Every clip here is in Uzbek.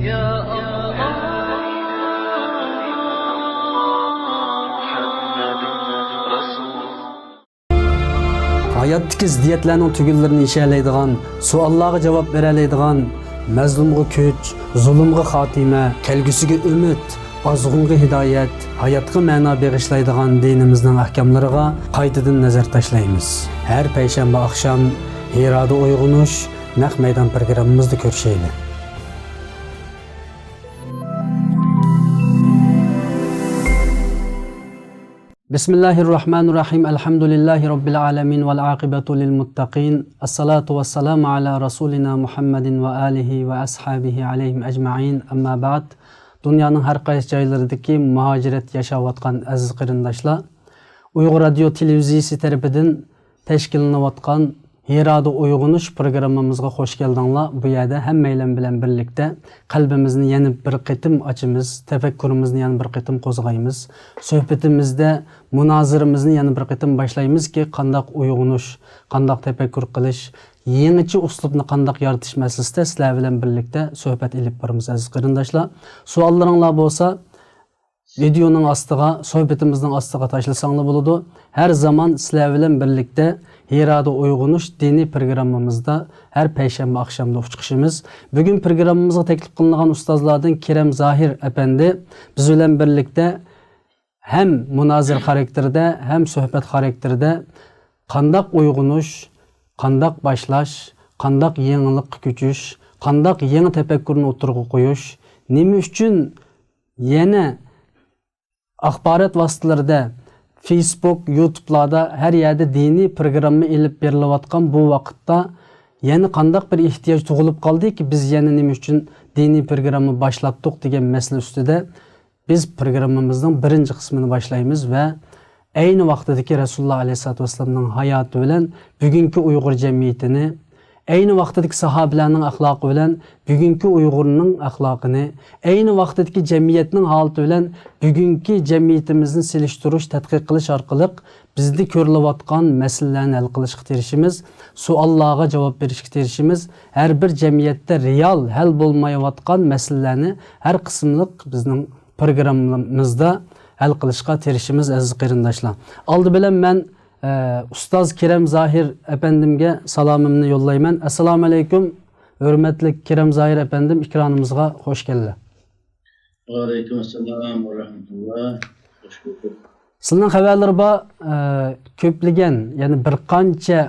يا الله محمد رسول Hayotdagi ziddiyatlarning tugullarini yechaydigan, savollarga javob beradigan, mazlumga kuch, zulmga xotima, kelgusiga umid, ozg'unga hidoyat, hayotga ma'no bag'ishlaydigan dinimizning ahkomlariga qaytadan nazar tashlaymiz. Har payshanba oqshom Hiroda uyg'onish naq maydon programmamizda ko'rishaylik. Bismillahirrahmanirrahim. Elhamdülillahi Rabbil alamin vel aqibatu lil muttaqin. As-salatu was-salamu ala rasulina Muhammedin ve alihi ve ashabihi aleyhim ecmaîn. Amma ba'd. Dünyanın her qaysi joylaridagi muhaciret yaşayotgan aziz qarindoshlar, Uyg'ur radio televiziyasi tarafidan tashkillanayotgan Hiroda uyg'onish programmamizga xush keldinglar. Bu yerda hammanglar bilan birlikda qalbimizni yana bir qitim ochimiz, tafakkurimizni yana bir qitim qo'zg'aymiz. Suhbatimizda munoziramizni yana bir qitim boshlaymiz-ki, qandoq uyg'onish, qandoq tafakkur qilish, yangicha uslubni qandoq yaratish masalasida sizlar bilan birlikda suhbat olib boramiz aziz qarindoshlar. Savollaringlar bo'lsa, videoning ostiga, suhbatimizning ostiga tashlasangiz bo'ladi. Har zaman sizlar bilan birlikda Hiroda uyg'onish diniy programmamizda har payshanba oqshomda chiqishimiz. Bugun programmamizga taklif qilingan ustozlardan Kerem Zahir efendi biz bilan birlikda hem munozir xarakterida, hem suhbat xarakterida qandoq uyg'onish, qandoq boshlash, qandoq yangilik kuchish, qandoq yangi tafakkurni o'tirg'i qo'yish, nima uchun yana axborot vositalarida Facebook, YouTube'larda her yerde dini programma ilib berilayotgan bu vaqtda yana qandoq bir ehtiyoj tug'ilib qoldi ki biz yana nima uchun dini programma boshlatdik degan masala ustida biz programmamizning birinchi qismini boshlaymiz va ayni vaqtdagi Rasululloh alayhisolatu vasallamning hayoti bilan bugungi Uyg'ur jamiyatini, ayni vaqtdagi sahobalarning axloqi bilan bugungi Uyg'urning axloqini, ayni vaqtdagi jamiyatning holati bilan bugungi jamiyatimizni selishtirish, tadqiq qilish orqali bizda ko'rilayotgan masalalarni hal qilishga tirishimiz, savollarga javob berishga tirishimiz, har bir jamiyatda real hal bo'lmayotgan masalalarni har qismliq bizning programmamizda hal qilishga tirishimiz aziz qarindoshlar. Oldi bilan men Ustoz Kerem Zahir efendimge salamımni yollayman. Assalomu alaykum. Hurmatli Kerem Zahir efendim ikramimizga hoş geldi. Wa alaykum assalam wa rahmatullah. Hoş bulduk. Sizning xabarlar bor, ko'pligan, ya'ni bir qancha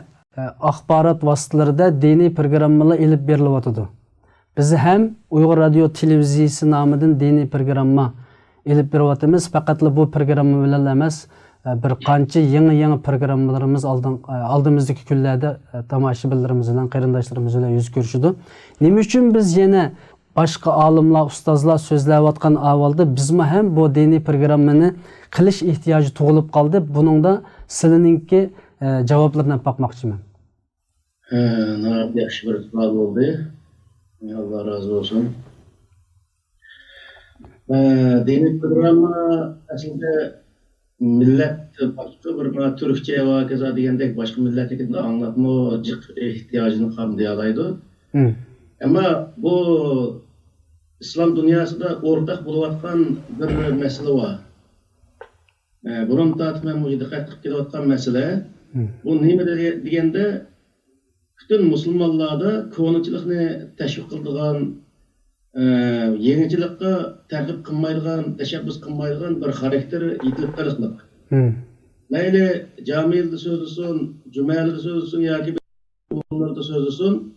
axborot vositalarida diniy programmalar ilib berilyotdi. Biz ham Uyg'ur radio televiziyasi nomidan diniy programma ilib beryapmiz. Faqat bu programma bilan emas, bir qancha yangi programmalarimiz oldimizdagi kunlarda tomoshabinlarimiz bilan, qarindoshlarimiz bilan yuz ko'rishdi. Nima uchun biz yana boshqa olimlar, ustozlar so'zlayotgan avvalda bizmi ham bu diniy programmani qilish ehtiyoji tug'ilib qoldi. Buningda sizlarningki javoblarni topmoqchiman. Yaxshi bir savol bo'ldi. Alloh rozi bo'lsin. Diniy programma aslida millet başka bir Türkçe ve keza degandek başka milletlikinde anlatma cık ihtiyacını kamlayalaydı. Ama bu İslam dünyasında ortak buluvatkan bir mesele var. Bunun tatmen dikkat edilen mesele. Bu neyme degende bütün Müslümanlarda konuçılıkını teşvik kıldıgan, yeniçilikka takip kılmaydigan, teşebbüs kılmaydigan bir karakteri yitilip kalışlık. Mayli camiyelde sözlüsün, cümlede sözlüsün, yoki onlarda sözlüsün,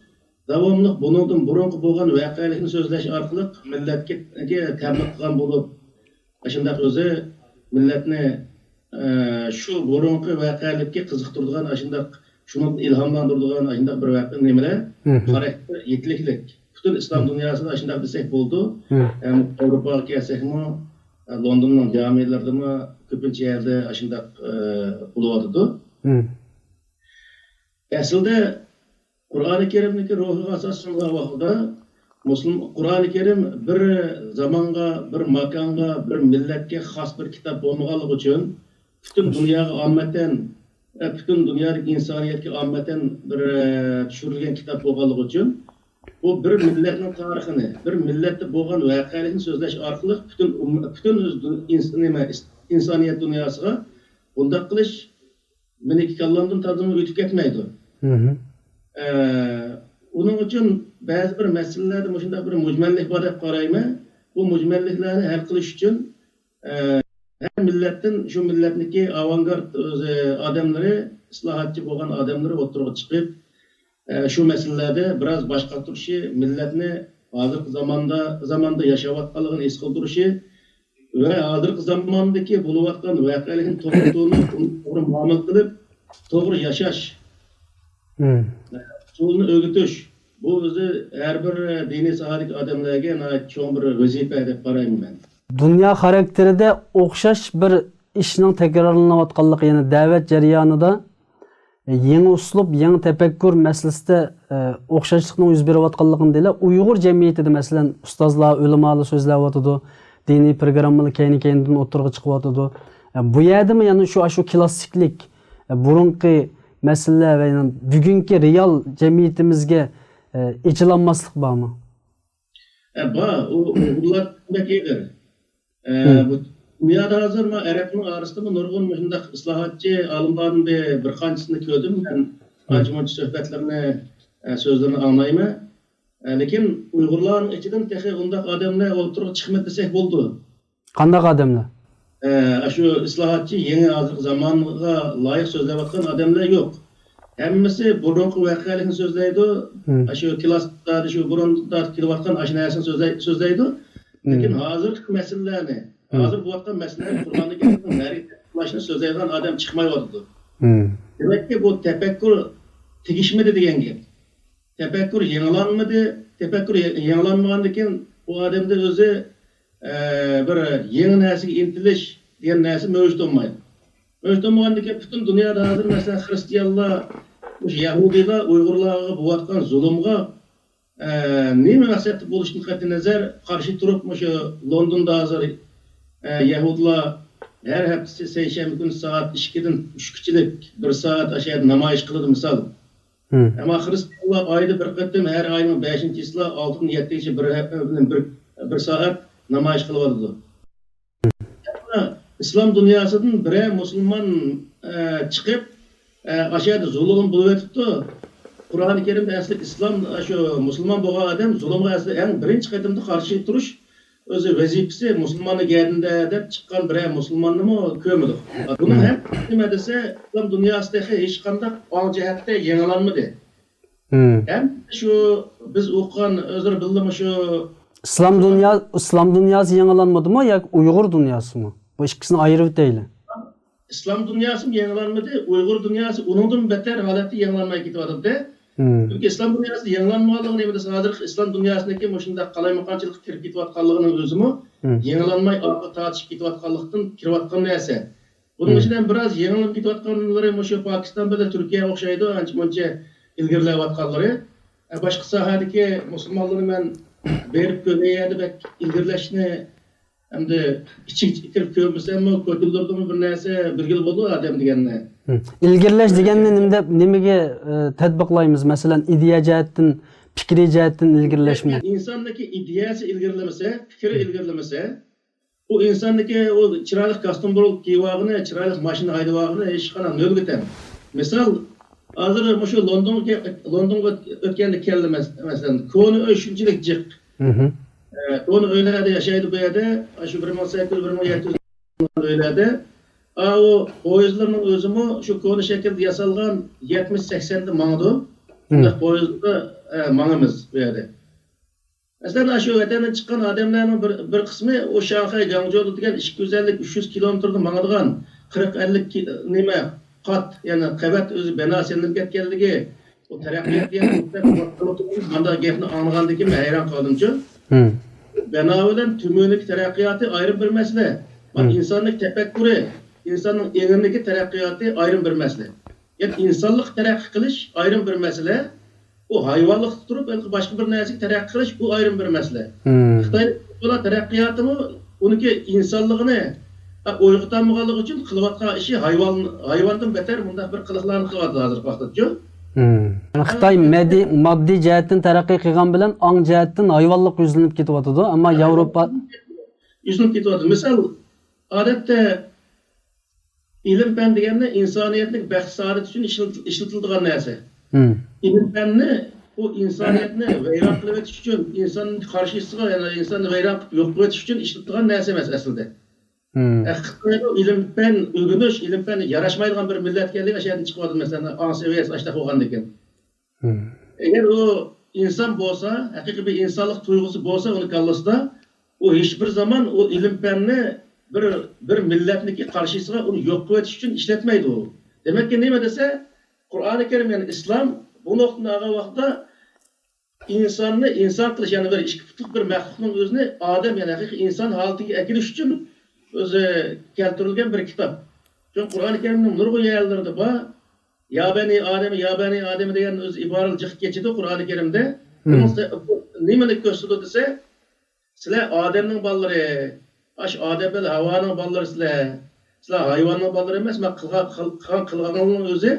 davamlı bunun burunqi bo'lgan voqealikni so'zlash orqali millatga ta'min qilgan bo'lib, shunday o'zi millatni shu burunqi voqealikka qiziqtiradigan, shunday shuni ilhomlantiradigan shunday bir voqea nimalar? Xarakter yetliklik. Bütün İslam dünyasında şunday desek bo'ldi. Avrupaga kelsakmi, Londonning jamiyalarida ko'pincha yerda shunday bo'lyotdi. Aslida Qur'oni Karimniki ruhiga asoslangan vaqtda Qur'oni Karim bir zamonga, bir makonga, bir millatga xos bir kitob bo'lmaganligi uchun bütün dunyoga ommatan, bütün dunyodagi insoniyatga ommatan bir tushirilgan kitob bo'lganligi uchun bu bir milletning tarixini, bir milletde bo'lgan voqealikni so'zlash orqali butun insoniyat dunyosiga bunday qilish meniki kallamdan tadimi o'tib ketmaydi. Onun uchun ba'zi bir masalalarda shunday bir mujmallik bor deb qarayman. Bu mujmalliklarni hal qilish uchun her millettin şu milletniki avangard adamları, islahatçı bo'lgan adamları o'tirib chiqib şu meselelerde biraz başka turuşu, milletini hazırki zamanda yaşayotganligini his qildirişi ve hazırki zamandaki bo'layotgan voqealikni to'g'ri muomala qilib, to'g'ri yashash, yo'lni o'rgatish. Bu o'zi har bir diniy sohadagi odamlarga cho'ng bir vazifa deb qarayman men. Dünya karakteride o'xshash bir ishning takrorlanayotganligi, ya'ni da'vat jarayonida yangi uslub, yangi tefekkür meselesinde o'xshashlikning yuz berayotganligini deylar. Uyg'ur jamiyatida masalan ustozlar, ulamolar so'zlayotdi, diniy programmalar keyin-keyindan o'tirg'i chiqyotdi. Bu yerdami yani şu klassiklik, burunqi mesele ve yani bugünkü real cemiyetimizge içilanmaslık bormi? Bor, ular demek bu dünyada hazır mı Arapның arasında nurgun şunday islahatçı alimlarning bir qanchasini ko'rdim. Ben ancha-muncha suhbatlarni, so'zlarini anglayman. Lekin Uyg'urlarning ichidan texi unday odamlar o'tirib chiqmadi desak bo'ldi. Qanday odamlar? Şu islahatçı yeni hazır zamanga layık so'zlayotgan odamlar yo'q. Hammasi burunqi voqealikni so'zlaydi. Şu klasda, şu burunda kelayotgan ash narsani so'zlaydi. Lekin hozirgi masalalarni, hozir bo'layotgan masalalarni Qur'onda kelgan ma'rifat so'zlaydigan odam chiqmayapti. Demakki bu tefekkür tegishmadi degan gap. Tefekkür yangilanmadi, tefekkür yangilanmagandan keyin bu odamda o'zi bir yangi narsaga intilish degan narsa mavjud bo'lmaydi. Mavjud bo'lmagandan keyin butun dunyoda hozir masalan xristianlar, Yahudiylar Uyg'urlarga bo'layotgan zulmga nima maqsadda bo'lishini qat'iy nazar qarshi turib, shu Londonda hozir Yahudilar her haftasi seshanba kuni soat 2dan 3gachilik bir soat aşağıda namoyish qiladi misol. Ama Hristiyanlar ayda bir qatim her ayning 5-chisi 6dan 7gacha bir soat namoyish qilyapti. İslam dünyasından bir Müslüman çıkıp aşağıda zulüm buluyordu. Kur'an-ı Kerim'de aslında İslam şu Müslüman bo'lgan adam zulümge aslında en birinci qatimda qarshi turish o'zi vazifasi Müslümanning geldiğinde deb chiqqan bir Müslümanni mı ko'midi. Buni ham nima desa, İslam dunyosidagi hech qanday ong jihatda yangilanmadi. Hem şu biz o'qigan o'zir bildim şu İslam dünyası yangilanmadı mı ya Uygur dünyası mı? Bu ikisini ayırıp değil. İslam dünyası mı yangilanmadı, Uygur dünyası onundan beter haleti yangilanmaya ketyapti. Çünkü İslam dünyası yangilanmaganligi nima desa, hozir İslam dünyasındaki shunday qalaymaganchilik kirib ketyapganligini o'zimi yangilanmay orqa tortishib ketyapganlikdan kirayotgan narsa. Bunun ichidan biraz yangilanib ketyapganlari shu Pokiston bilan Turkiya o'xshaydi, ancha-muncha ilgarilayotganlari. Boshqa sohadagi musulmonlarni men berib ko'rayadi va ilgirlashni hamda ichik kirib ko'rmasammi, ko'tildirdimi bir narsa belgili bo'ldi odam deganni. İlgirlash deganni nimaga tatbiqlaymiz? Masalan, ideya jihatdan, fikriy jihatdan ilgirlashmi? İnsandaki ideyasi ilgirlamasa, fikri ilgirlamasa, o insandaki o chiroyli kostyum bo'lib kiywag'ini, chiroyli mashina haydavag'ini hech qanday nol ketar. Misol, hozir shu Londonga o'tganda keldi masalan, koni uy shunchalik jiq. Onu öylerde yaşaydı bu yerde, şu 1800-1700 öylerde. O poyezdlarının özümü şu konu şekilde yasalgan 70-80'de mağdu. Şimdi poyezda mağımız bu yerde. Mesela şu vatenden çıkan adamların bir kısmı o Şanghay, Guangzhou degan 250-300 kilometrda mağdıgan 40-50 nime kat, yani qavat özü bina selinib ketganligi, o taraqqiyot degan manda gapni anlagandan keyin hayron qoldim-ku. Bina bilan tümönlük terakkiyatı ayrı bir mesele. Bak insanlık tefekkürü, insanın enginligi terakkiyatı ayrı bir mesele. Yani insanlık terakki kılış ayrı bir mesele. O hayvanlık tutup başka bir neslik terakki kılış bu ayrı bir mesele. Xitay terakkiyatı mı? Onunki insanlığını oyg'utanmaganligi uchun qilayotgan ishi hayvandan beter bunda bir qiliqlarni qilyapti hozir vaqtda. Yani Xitoy moddiy jihatdan taraqqiy qilgan bilan ong jihatdan hayvonlik yuzlanib ketyapti, ammo Yevropa yuzlanib ketyapti. Misal, odatda ilm fan deganda insoniyatning baxt saodat uchun ishlatiladigan narsa. Ilm fanni o insoniyatni vayron qilib o'tish uchun, insonning qarshisiga, ya'ni insonni vayron qilib yo'q qilib o'tish uchun ishlatiladigan narsa emas aslida. Xitoyda ilm fan o'rganish, ilm fan yarashmaydigan bir millat ekanligi o'sha yerdan chiqyapti, masalan, ASVS ashta qo'ygandan keyin. Agar u inson bo'lsa, haqiqiy bir insonlik tuyg'usi bo'lsa uni kallasida, u hech bir zaman o ilm fanni bir millatniki qarshisiga uni yo'q qilib o'tish uchun ishlatmaydi u. Demak ki nima desa, Qur'oni Karim, ya'ni islom bu nuqtaga vaqtda insonni inson qilish, ya'ni bir ikki putlik bir maxluqning o'zini odam, ya'ni haqiqiy inson holatiga akilish uchun o'zi keltirilgan bir kitob. Chunki Qur'oni Karimning nurg'un yerlarida bor, ya bani odam degan o'z iboralar jiq kechidi Qur'oni Karimda. Nimani ko'rsatdi desa, sizlar odamning bolalari, odam bilan havoning bolalari sizlar hayvonning bolalari emas, men qilganingiz o'zi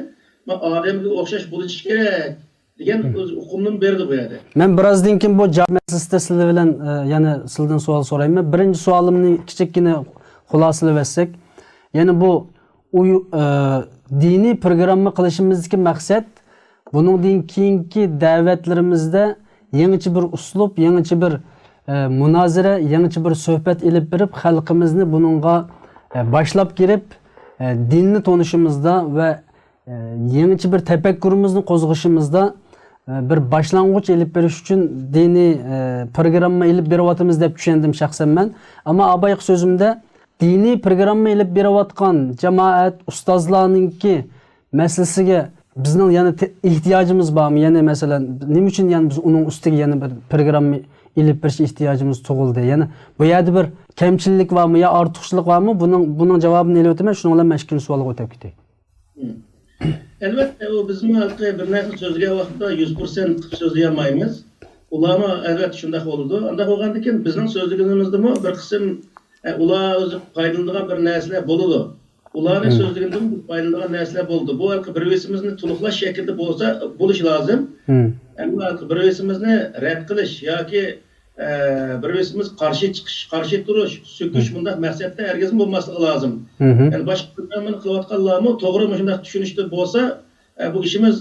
odamga o'xshash bo'lish kerak degan o'z hukmni berdi bu yerda. Men birozdan keyin bu javob masalasida sizlar bilan yana sizdan savol so'rayman. Birinchi savolimni kichikgina xulosalab etsak, ya'ni bu diniy programma qilishimizdagi maqsad buningdan keyingi da'vatlarimizda yangicha bir uslub, yangicha bir munozara, yangicha bir suhbat ilib berib, xalqimizni buningga boshlab kirib, dinni tonishimizda va yangicha bir tafakkurimizni qo'zg'ashimizda bir boshlang'ich ilib berish uchun diniy programma ilib beryapmiz deb tushundim shaxsan men. Ammo abayq so'zimda diniy programma ilib berayotgan jamoat ustozlarningki masalasiga bizning yana ehtiyojimiz bormi? Ya'ni masalan, nima uchun yani biz uning ustiga yana bir programma ilib berish ehtiyojimiz tug'ildi? Ya'ni bu yerda bir kamchilik bormi yo ortiqchilik bormi? Buning javobini ilib o'taman, shunga bilan mashkin savolga o'tib ketay. Elbette o bizim halkı bir narsa sözge vaqtda 100% sözleyemeymiz. Ulama elbette şunda oldu. Anda olgandan keyin bizning sözlüğümüzde mi bir kısım ular o'zi foydalanadigan bir narsalar bo'ladi. Ularning so'zligida foydalanadigan narsalar bo'ldi. Bu halkı birimizni to'liqlash shaklida bo'lishi lozim. Bu halkı birimizni rad qilish yoki birimiz qarshi chiqish, qarshi turish, söküş bunday maqsadda herkesin bo'lmasligi lozim. Yani boshqa programmani qilayotganlarmi to'g'ri shunday tushunishda bo'lsa, bu ishimiz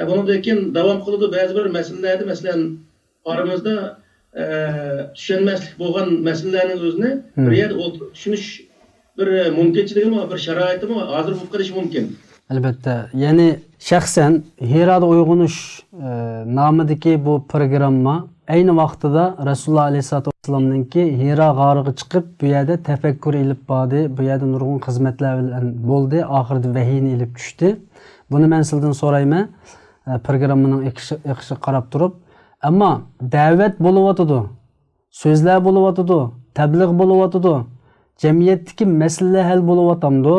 bundan keyin davom qiladi. Ba'zi bir masalalarda, masalan, aramizda tushunmaslik bo'lgan masalalarning o'zini bir yerda o'tirib tushunish bir mumkinchiligimi, bir sharoitimi hozir bo'lib qolishi mumkin. Albatta, ya'ni shaxsan Hirada uyg'onish nomidagi bu programma ayni vaqtida Rasululloh alayhisolatu vasallamninki Hira g'origa chiqib, bu yerda tafakkur ilib bordi, bu yerda nurg'un xizmatlar bilan bo'ldi, oxirida vahiyni ilib tushdi. Buni men sizdan so'rayman, programmaning iqishi qarab turib. Ammo da'vat bo'layotdi, so'zlar bo'layotdi, tabliğ bo'layotdi, jamiyatdagi masalalar hal bo'layotamdi.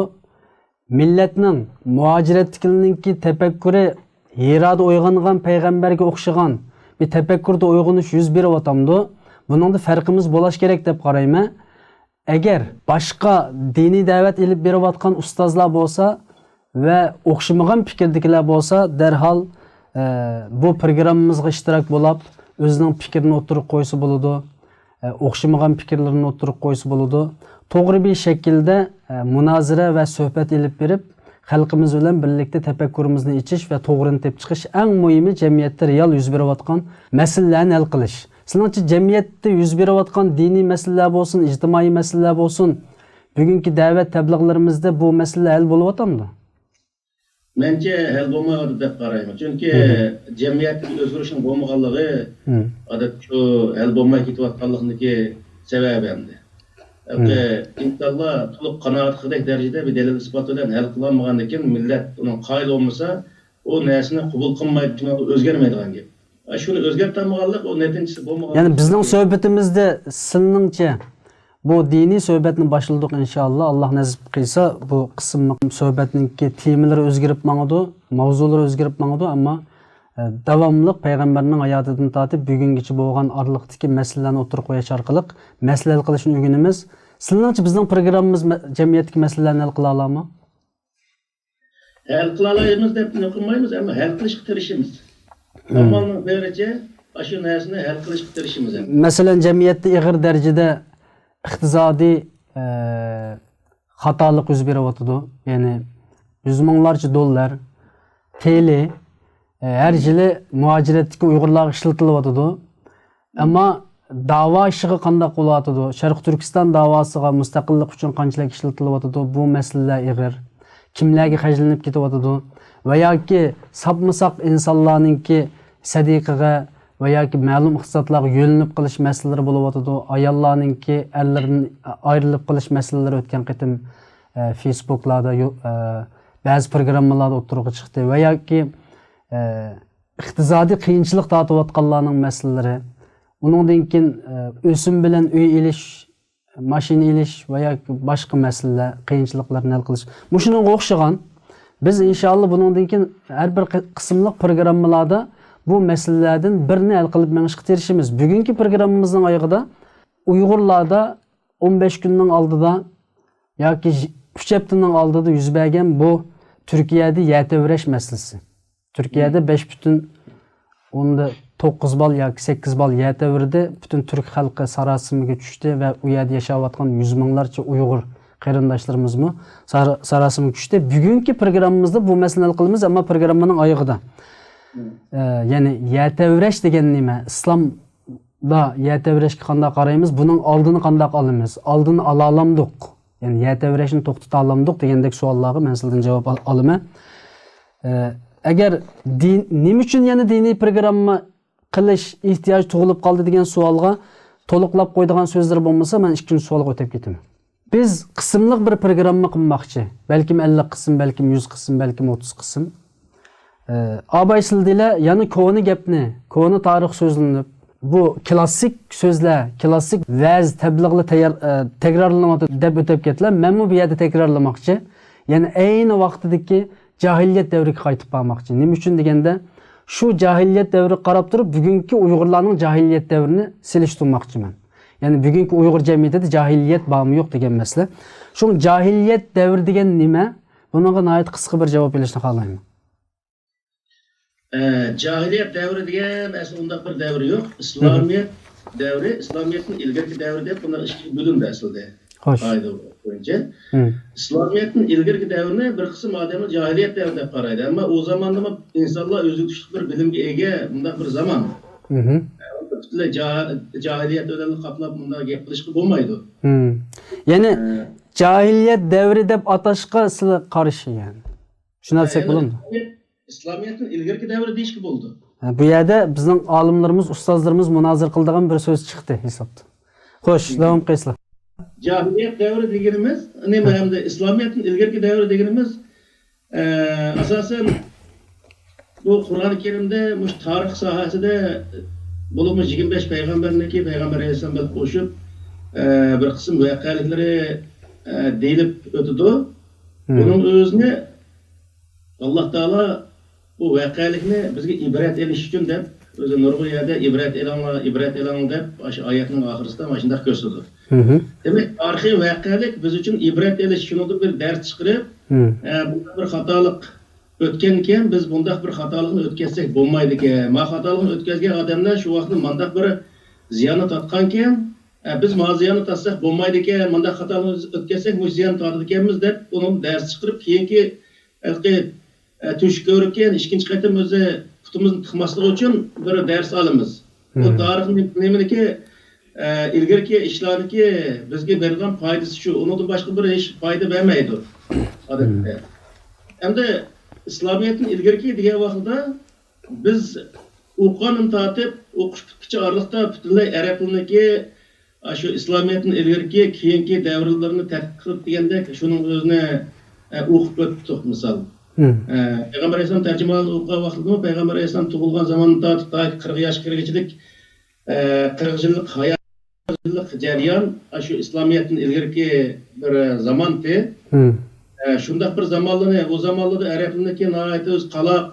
Millatning muhojiratlikninki tafakkuri Hirada uyg'ongan payg'ambarga o'xshagan bir tafakkurda uyg'onish yuz beryapti. Buningda farqimiz bo'lish kerak deb qarayman. Agar boshqa diniy da'vat ilib berayotgan ustozlar bo'lsa va o'xshamagan fikrdagilar bo'lsa, darhol bu programmamizga ishtirok bo'lib, o'zining fikrini o'tirib qo'ysa bo'ladi, o'xshamagan fikrlarini o'tirib qo'ysa bo'ladi. To'g'ri bir shaklda munozara va suhbat ilib berib, xalqimiz bilan birlikda tafakkurimizni ichish va to'g'rini tepib chiqish eng muhimi jamiyatda real yuz berayotgan masalalarni hal qilish. Sizlarcha jamiyatda yuz berayotgan diniy masalalar bo'lsin, ijtimoiy masalalar bo'lsin, bugungi da'vat tabliğlarimizda bu masalalar hal bo'layotganmi? Menimcha hal bo'lmayapti deb qarayman. Chunki jamiyatning o'zgarishning bo'lmaganligi odatda shu hal bo'lmay ketayotganligining sababi endi. İnşallah to'liq qanoat qildik darajada bir dalil isbot bilan hal qilinmagandan keyin millat uning qoyil bo'lmasa, o narsani qabul qilmaydi, o'zgarmaydigan gap. Shuni o'zgartirmaganlik o netinchisi bo'lmagan. Ya'ni bizning suhbatimizda sizningcha bu diniy suhbatni boshladik inshaalloh. Alloh nasib qilsa bu qism suhbatningki temalari o'zgarib mangadi, mavzulari o'zgarib mangadi, ammo davomli payg'ambarning hayotidan tortib bugungacha bo'lgan orliqdagi masalalarni o'tirib qo'yish orqali masala hal qilishni o'rganamiz. Sizlarcha bizning programmamiz jamiyatdagi masalalarni hal qila oladimi? hal qılalayımız deb qilmaymiz, ama hal qilishga tirishimiz. Zamonning bericha shu narsani hal qilishga tirishimiz. Masalan, jamiyatda ig'ir darajada iqtisodiy xatolik yuz beryapti. Ya'ni 100 minglarcha dollar TL her yili muaciratdagi Uyg'urlarga ishlatilyapti. Ammo da'vo ishiga qanday qo'lyapti? Sharq Turkiston davosiga mustaqillik uchun qanchalik ishlatilyapti? Bu masalalar ig'ir. Kimlarga xajlanib ketyapti? Va yoki sapmisaq insonlarningki sadiqaga va yoki ma'lum iqtisodlarga yo'linib qilish masalalari bo'lyapti. Ayollarningki erlardan ayrilib qilish masalalari o'tgan qitim Facebooklarda ba'zi programmalarda o'tirib chiqdi. Va yoki iqtisodiy qiyinchilik tortayotganlarning masalalari, uningdan keyin o'sim bilan uy elish, mashina elish va yoki boshqa masalalar, qiyinchiliklarni hal qilish. Shunga o'xshagan biz inshaalloh buningdan keyin har bir qismli programmalarda bu masalalardan birini hal qilib mengishga tirishimiz. Bugungi programmamizning oyog'ida Uyg'urlarda 15 kunning oldida yoki 3 haftaning oldida yuz bergan bu Turkiyada yetavrash masalasi. Turkiyada 5.9 bal yoki 8 bal yetavirdi. Butun Türk xalqi sarosimiga tushdi va u yerda yashayotgan 100 minglarcha Uyg'ur qarindoshlarimiz sarosimiga tushdi. Bugungi programmamizda bu masalani hal qilamiz, ammo programmaning oyog'ida. Ya'ni yetavrash degan nima? Islomda yetavrashga qanday qaraymiz? Buning oldini qanday olamiz? Oldini ola olamdik. Ya'ni yetavrashni to'xtata olamdik degandek savollarga men sizdan javob olaman. Agar nima uchun yana diniy programma qilish ehtiyoj tug'ilib qoldi degan savolga to'liqlab qo'ydigan so'zlar bo'lmasa, men ikkinchi savolga o'tib ketaman. Biz qismliq bir programma qilmoqchi. Balkim 50 qism, balkim 100 qism, balkim 30 qism. Abaysildilar yana ko'ni gapni, ko'ni tarix so'zlanib, bu klassik so'zlar, klassik vaz tabliğli takrorlanadi deb o'tib ketdilar. Men bu yerda takrorlamoqchi. Ya'ni ayni vaqtidagi jahiliyat davriga qaytib bormoqchi. Nima uchun deganda, shu jahiliyat davriga qarab turib, bugungi Uyg'urlarning jahiliyat davrini selishtirmoqchiman. Ya'ni bugungi Uyg'ur jamiyatida jahiliyat bormi yo'q degan masala. Shu jahiliyat davri degan nima? Bunga nihoyat qisqa bir javob berishni xohlayman. Jahiliyat davri degan asl undaq bir davr yo'q. İslamiyet davri, İslamiyetning ilgirki davri deb buni ikki bo'limda aslida. Xo'sh. Bo'yicha İslamiyetning ilgirki davrini bir qism odamlar jahiliyat davri deb qaraydi, ammo u zamonda insonlar o'zi tushli bir bilimga ega bundaq bir zamon. Butunlay jahiliyat bilan qaplab bunday gap qilishga bo'lmaydi. Ya'ni jahiliyat davri deb atashga sizlar qarshi yani. Shuni aytsak bo'ladimi? İslamiyetning ilgirki davri deyishga bo'ldi. Bu yerda bizning olimlarimiz, ustozlarimiz munozir qildigan bir so'z chiqdi hisobda. Xo'sh, davom qilinglar. Cahiliyet devri deganimiz, nima hamda İslamiyetning ilgirki davri deganimiz asosan bu Qur'oni Karimda mush tarix sohasida bo'limi 25 payg'ambarniki payg'ambar alayhisalom bilan qo'shib bir qism voqealiklari deyilib o'tdi. Buning o'zini Alloh taolo bu voqealikni bizga ibrat elish uchun deb o'zi Nurg'iyada ibrat elang deb o'sha oyatning oxirida mana shunday ko'rsatdi. Demek tarixiy voqealik biz uchun ibrat elish, shundan bir dars chiqarib, bunda bir xatolik o'tgan ekan, biz bundaq bir xatolikni o'tkazsak bo'lmaydi ekan. Ma xatolikni o'tkazgan odamlar shu vaqtda mundaq bir ziyonni tortgan ekan, biz ma ziyonni tortsak bo'lmaydi ekan, mundaq xatolikni o'tkazsak bu ziyon tortadi ekanmiz deb uni dars chiqarib, keyingi tush ko'rgan ikkinchi qaytam o'zi putimizni tiqmaslik uchun bir dars olamiz. Bu tarixning nimaniki ilgirki ishlarniki bizga berilgan foydasi shu. Undan boshqa bir hech foyda bermaydi. Odatda. Endi İslamiyetning ilgirki degan vaqtda biz o'qishni tortib, o'qish bitkicha oraliqda butunlay arab tiliniki shu İslamiyetning ilgirki keyingi davrlarni tadqiq qilib degandek shuning o'zini o'qib o'tdik misol. Peygamber Aleyhisselam tercümanı okuyan vaqtida Peygamber Aleyhisselam tug'ilgan zamonda 40 yoshga kirgichilik 40 yillik hayot jarayon shu İslamiyetning ilgirki bir zamonda shundaq bir zamonlarni o zamonlarda arablarniki nihoyat o'z qaloq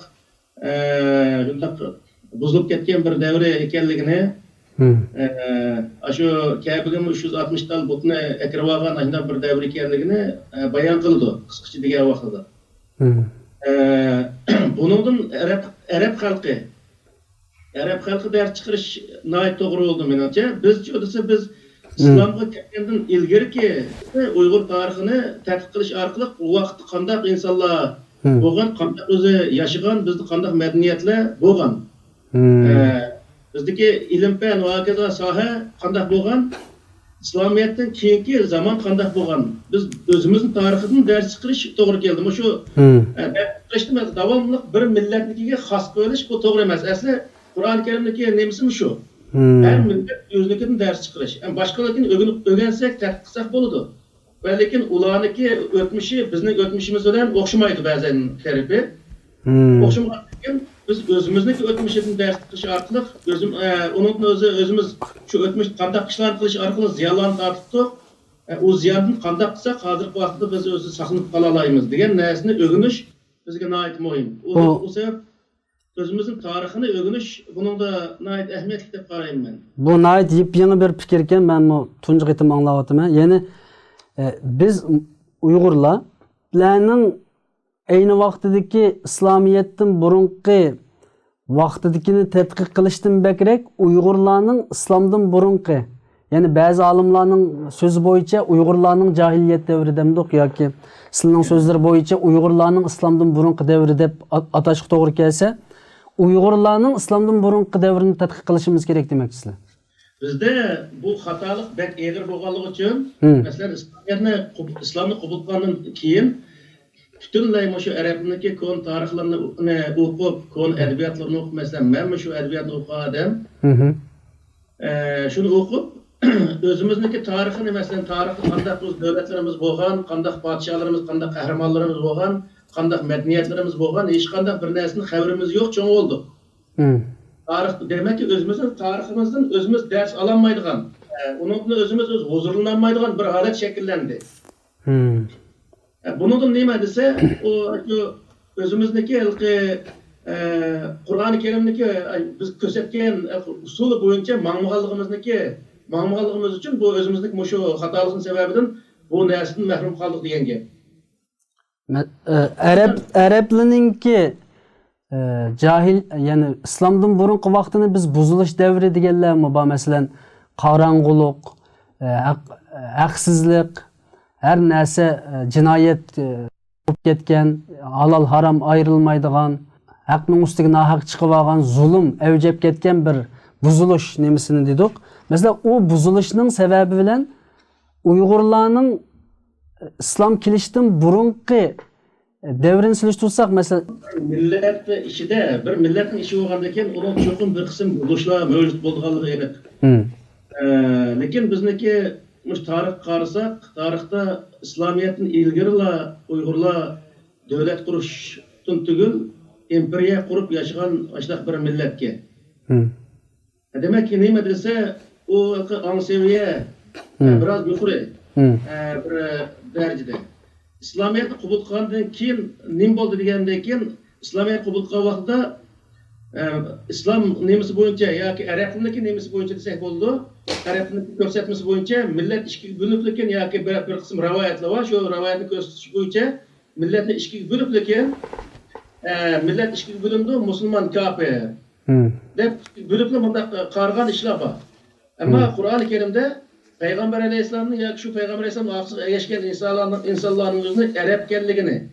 shundaq buzilib ketgan bir davr ekanligini shu Kabe'ga 360 tal butni akirib olgan shunday bir davr ekanligini bayon qildi qisqacha degan vaqtida. Bunun Arap halkı ders çıkarış nait doğru oldu menimce. Biz İslamga kelgenden ilgari ki Uygur tarixini tadqiq qilish orqali u vaqt qandaq insonlar bo'lgan, qandaq o'zi yashagan, bizda qandaq madaniyatlar bo'lgan. Bizdagi ilm fan va hokazo soha qandaq bo'lgan, İslamiyatdan keyingi zaman qandaq bo'lgan. Biz o'zimizning tarixidan dars chiqarish to'g'ri keldi. Shu chiqarishda davomli bir millatnikiga xos qo'yish bu to'g'ri emas. Asli Qur'oni Karimdagi nemisi shu. Her millet özünükini ders çıkarış. Yani başkalarını öğrensek, tadqiq qilsak bo'ladi. Ve lekin ularniki o'tmishi bizning o'tmishimiz bilan o'xshamaydi ba'zan tarifi. O'xshamagan biz o'zimizniki o'tmishidan ders qilish orqali o'zimiz shu o'tmish qanday ishlarni qilish orqali ziyonlarni tortibdik. O ziyonni qanday qilsak hozirgi vaqtda biz o'zi saqlanib qola olamiz degan narsani o'rganish bizga nihoyat muhim. O sebep özümüzün tarixini öğreniş bunun da nayet ehemmiyetli deb qarayman men. Bu nayet yeni bir fikir ekan, men bu tunji qitim anglayotaman. Yani biz Uyg'urlarning ayni vaqtidagi İslamiyatdan burunqi vaqtidagini tadqiq qilishdan bakrak Uyg'urlarning islomdan burunqi, yani ba'zi olimlarning so'zi bo'yicha Uyg'urlarning jahiliyat davri demdik yoki sizning so'zlar bo'yicha Uyg'urlarning islomdan burunqi davri deb atashga to'g'ri kelsa, Uyg'urlarning islomdan burunqi davrini tadqiq qilishimiz kerak demoqchisizlar. Bizde bu xatolik bek eg'ir bo'lganligi uchun, masalan, islomni qabul qilgandan keyin butunlay shu arabniki kon tarixlarini o'qib, kon adabiyotlarini o'qib, masalan, men shu adabiyotni o'qigan odam, shuni o'qib, o'zimizniki tarixini, masalan, tarixda qanday davlatlarimiz bo'lgan, qanday podshohlarimiz, qanday qahramonlarimiz bo'lgan, qanday madaniyatlarimiz bo'lgan, hech qanday bir narsaning xabarimiz yo'q, cho'ng oldi. Tarix demek ki özümüzün tariximizden özümüz ders alamaydigan, onunla özümüz huzurlanmaydigan bir halet şekillendi. Bunun neyme dese, o özümüzdeki Kur'an-ı Kerim'deki biz kösetken usulü boyunca mağmağalığımız için bu özümüzdeki şu hatalığın sebebinden bu neslin mehrum kaldık diyen gibi. Araplarninki cahil, yani İslamdan burunqi vaqtini biz buzilish davri deganlarmi bor, masalan, qorong'ulik, haqsizlik, her narsa jinoyat bo'lib ketgan, halol harom ayrilmaydigan, haqning ustiga nohaq chiqib olgan, zulm avjab ketgan bir buzilish nemisini dedik. Mesela o buzilishning sababi bilan Uyg'urlarning islom kelishdan burunqi devrini silishtirsak, mesela millet işide bir milletin işi olganda keyin onun çoğun bir kısım buluşlar mevcut bo'lganligi aniq. Lekin bizniki tarix qarasak, tarixda İslamiyatın ilgirila Uyg'urlar davlat qurishdan tugul imperiya qurib yashagan ashdaq bir millatga. Demek ki nima desa, o anseviye biraz yuqori bir darajada. İslamiyatni qabul qilgandan keyin nim bo'ldi degandan keyin İslamiyat qabul qilgan vaqtda islom nemisi bo'yicha yoki arabniki nemisi bo'yicha desak bo'ldi. Arabniki ko'rsatmasi bo'yicha millat ikkiga bo'linib lekin yoki bir qism rivoyatlar bor. Shu rivoyatni ko'rsatish bo'yicha millatni ikkiga bo'lib lekin millat ikkiga bo'lindi, musulmon kafir deb bo'liblar bunda qarg'an ishlar bor. Ammo Qur'oni Karimda Peygamber Aleyhisselam'ın ya şu Peygamber Aleyhisselam'ın aksız yaşayan insanların özünü Arap kendiligini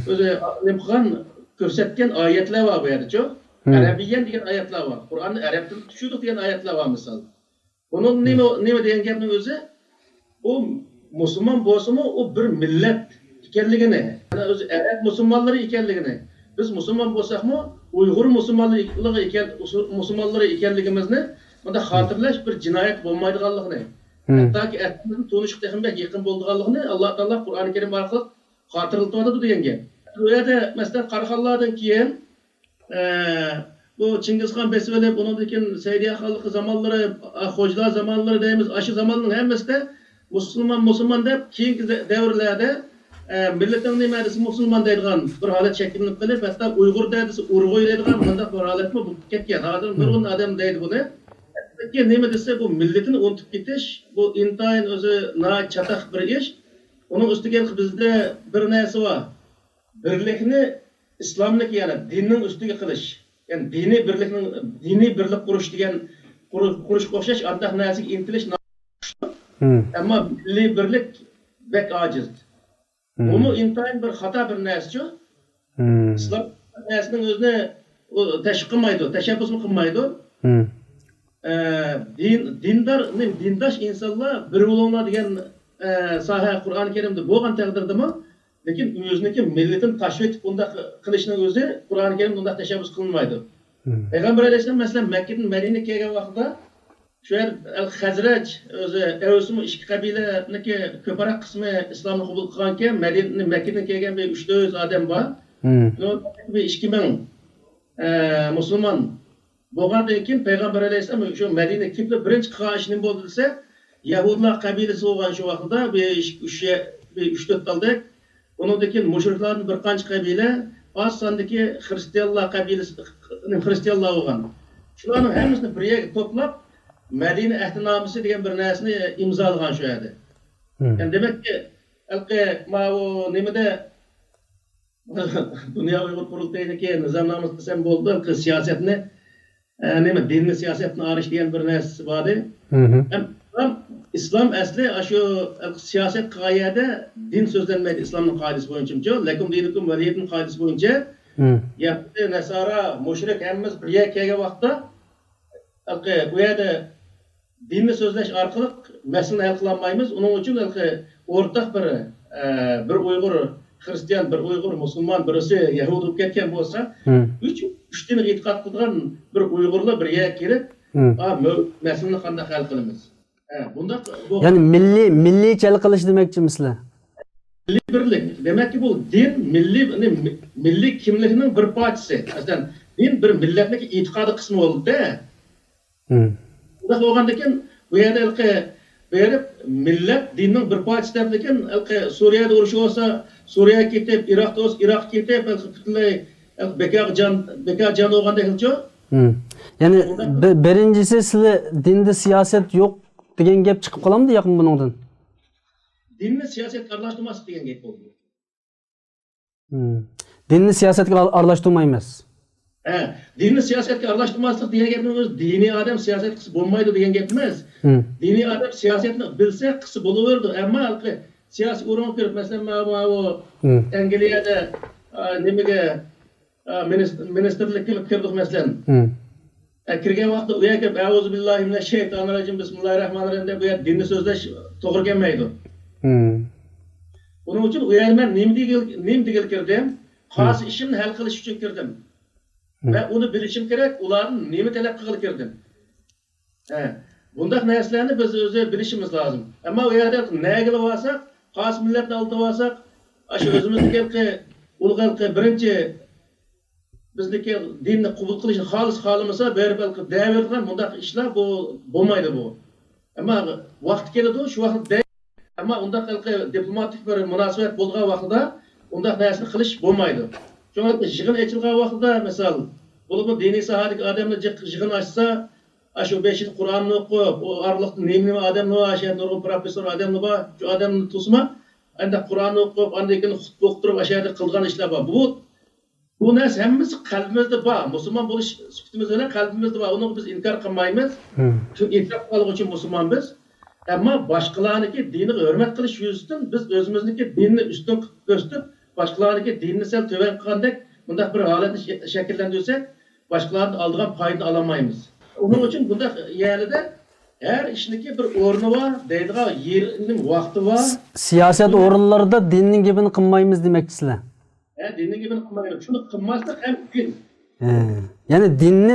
özü nemkan görsetken ayetler var bu yerde çok. Arabiyen diyen ayetler var. Kur'an'ın Arap'tan düşürdük diyen ayetler var misal. Onun ne diyen geldiğinin özü o Müslüman bozumu o bir millet kendiligini. Yani özü Arap Müslümanları ikenligini. Biz Müslüman bolsak mı Uygur Müslümanları ikenligimizni bunda hatırlaş bir cinayet olmaydiganligini. Hatta ki etimizin tonuşuq texinbek yakın bolduğanlığını Allah Teala Kur'an-ı Kerim arqılı hatırlatıp degan gap. Bu yerda masalan Qaraqallardan keyin bu Chingizxon Besbelov, bundan keyin Saydiya xalqi zamanlari, Xo'jalar zamanlari deymiz, aşı zamanning hammasida musulmon deb keyingi davrlarda millatning nima desa musulmon deydigan bir holat shakllanib qolib, hatto Uyg'ur desa Urg'oy deydigan bunday bir holatmi bo'lib ketgan. Hozir nurg'un odam deydi buni. Nima desa bu millatini unutib ketish, bu intayin o'zi chataq bir ish. Uning ustiga bizda bir narsa bor. Birlikni İslamdaki yani dinning ustiga qilish, yani diniy birlik qurish degan qurishga o'xshash andaq narsaga intilish ammo milliy birlik bek ojiz. Buni intayin bir xato bir narsa-ku. İslam narsasining o'zini tashviq qilmaydi, tashabbus qilmaydi. Dindash insonlar bir bo'linglar degan soha Qur'oni Karimda bo'lgan taqdirdami, lekin o'ziniki millatini tashviq etib unda qilishning o'zi Qur'oni Karimda unda tashabbus qilinmaydi. Payg'ambar alayhisalom masalan Makkadan Madinaga kelgan vaqtda shu yer Al-Khazraj o'zi Avsum ikki qabilaniki ko'proq qismi islomni qabul qilgan ekan, Makkadan kelgan bir 300 odam bor. 2000 musulmon bo'lgandan keyin payg'ambar alayhisalom shu Madinaga kelib birinchi qilgan ish nima bo'ldi desa, Yahudlar qabilasi bo'lgan shu vaqtda 3-4 daldak, undan keyin mushriklarning bir qancha qabila, oz sondagi xristianlar qabilasi xristianlar bo'lgan. Shularning hammasini bir yerga to'plab Madina ahdnomasi degan bir narsani imzolagan shu yerda. Yani demakki, ma'u nimada Dünya Uyghur Qurultayidagi nizomnomasi desam bo'ldi, siyosatni dinni siyosatni arish degan bir narsa bor edi. İslam asli shu siyosat qoyada din so'zlanmaydi islomning qoidasi bo'yicha. Lakum dinukum valiyatun qoidasi bo'yicha Yahudi, Nasara, mushrik hammamiz bir yerga kelgan vaqtda bu yerda dinni so'zlash orqali masalani hal qila olmaymiz. Uning uchun o'rtaq bir Uyg'ur Hristiyan, bir Uyg'ur musulmon, birisi Yahudi bo'lib ketgan bo'lsa, uch dinga e'tiqod qilgan bir Uyg'urlar bir yerga kelib, masalani qanday hal qilamiz? Yani milliy hal qilish demoqchimisizlar? Milliy birlik. Demakki bu din milliy kimlikning bir parchasi. Aslida din bir millatning e'tiqodiy qismi bo'ldi-da. Bunda bo'lgandan keyin bu yerda berib millat dinning bir parchasi ekan, Suriyada urush bo'lsa, Suriyaga ketib, Iroqda bo'lsa, Iroqqa ketib, butunlay bekor jon bo'lgandek-ku. Yani birinchisi sizlar dinda siyosat yo'q degan gap chiqib qolamdi yaqin buningdan? Dinni siyosatga aralashtirmaslik degan gap bo'ldi. Dinni siyosatga aralashtirmaymiz. Dinni siyosatga aralashtirmaslik degan gapning o'zi diniy odam siyosat qilsa bo'lmaydi degan gap emas. Diniy odam siyosatni bilsa qilsa bo'laverdi. Ammo siyosiy o'ringa kirib, masalan, Angliyada nimaga ministerlikka kirdik masalan. Kirgan vaqtda u yerga "Auzu billahi minash shaytonir rojim, bismillahirrohmanirrohim" deb bu yer dinni so'zlash to'g'ri kelmaydi. Buning uchun u yerga men nima degil kirdim? Xos ishimni hal qilish uchun kirdim. Va uni bilishim kerak, ularni nima talab qilib kirdim. Bunday narsalarni biz o'zi bilishimiz lozim. Ammo u yerda nagil bo'lsak, xos millatni olib olsak, shu o'zimizniki ulg'alqi birinchi bizniki dinni qabul qilishni xolis xohlamasa, berib davergan bunday ishlar bu bo'lmaydi bu. Ammo vaqt keladi, shu vaqtda ammo unday diplomatik bir munosabat bo'lgan vaqtda unday narsani qilish bo'lmaydi. Chunki yig'in ochilgan vaqtda, misol, bo'lib diniy sohadagi odamlar yig'in ochsa, shu 5 Qur'onni o'qib, u orliqda nima odamlar bor, shu nurg'un professor odamlar bor, shu odamni tusma, endi Qur'onni o'qib, andan keyin xutba o'qtirib, ashada qilgan ishlar bor. Bu narsa hammasi qalbimizda bor. Musulmon bo'lish sifatimiz bilan qalbimizda bor. Uni biz inkor qilmaymiz. Chunki inkor qilgan uchun musulmon biz. Ammo boshqalarniki dinni hurmat qilish yuzasidan biz o'zimizniki dinni ustun ko'rsatib, boshqalarniki dinni sal to'van qilgandek bunday bir holatni shakllantirsak, boshqalarning oldigan foyda olmaymiz. Uning uchun bunday yerda her ishniki bir o'rni bor, deydigan yerining vaqti bor. Siyosat o'rinlarida dinning gapini qilmaymiz demoqchisizlar. Dinning gapini qilmaymiz. Shuni qilmaslik ham mumkin. Ya'ni dinni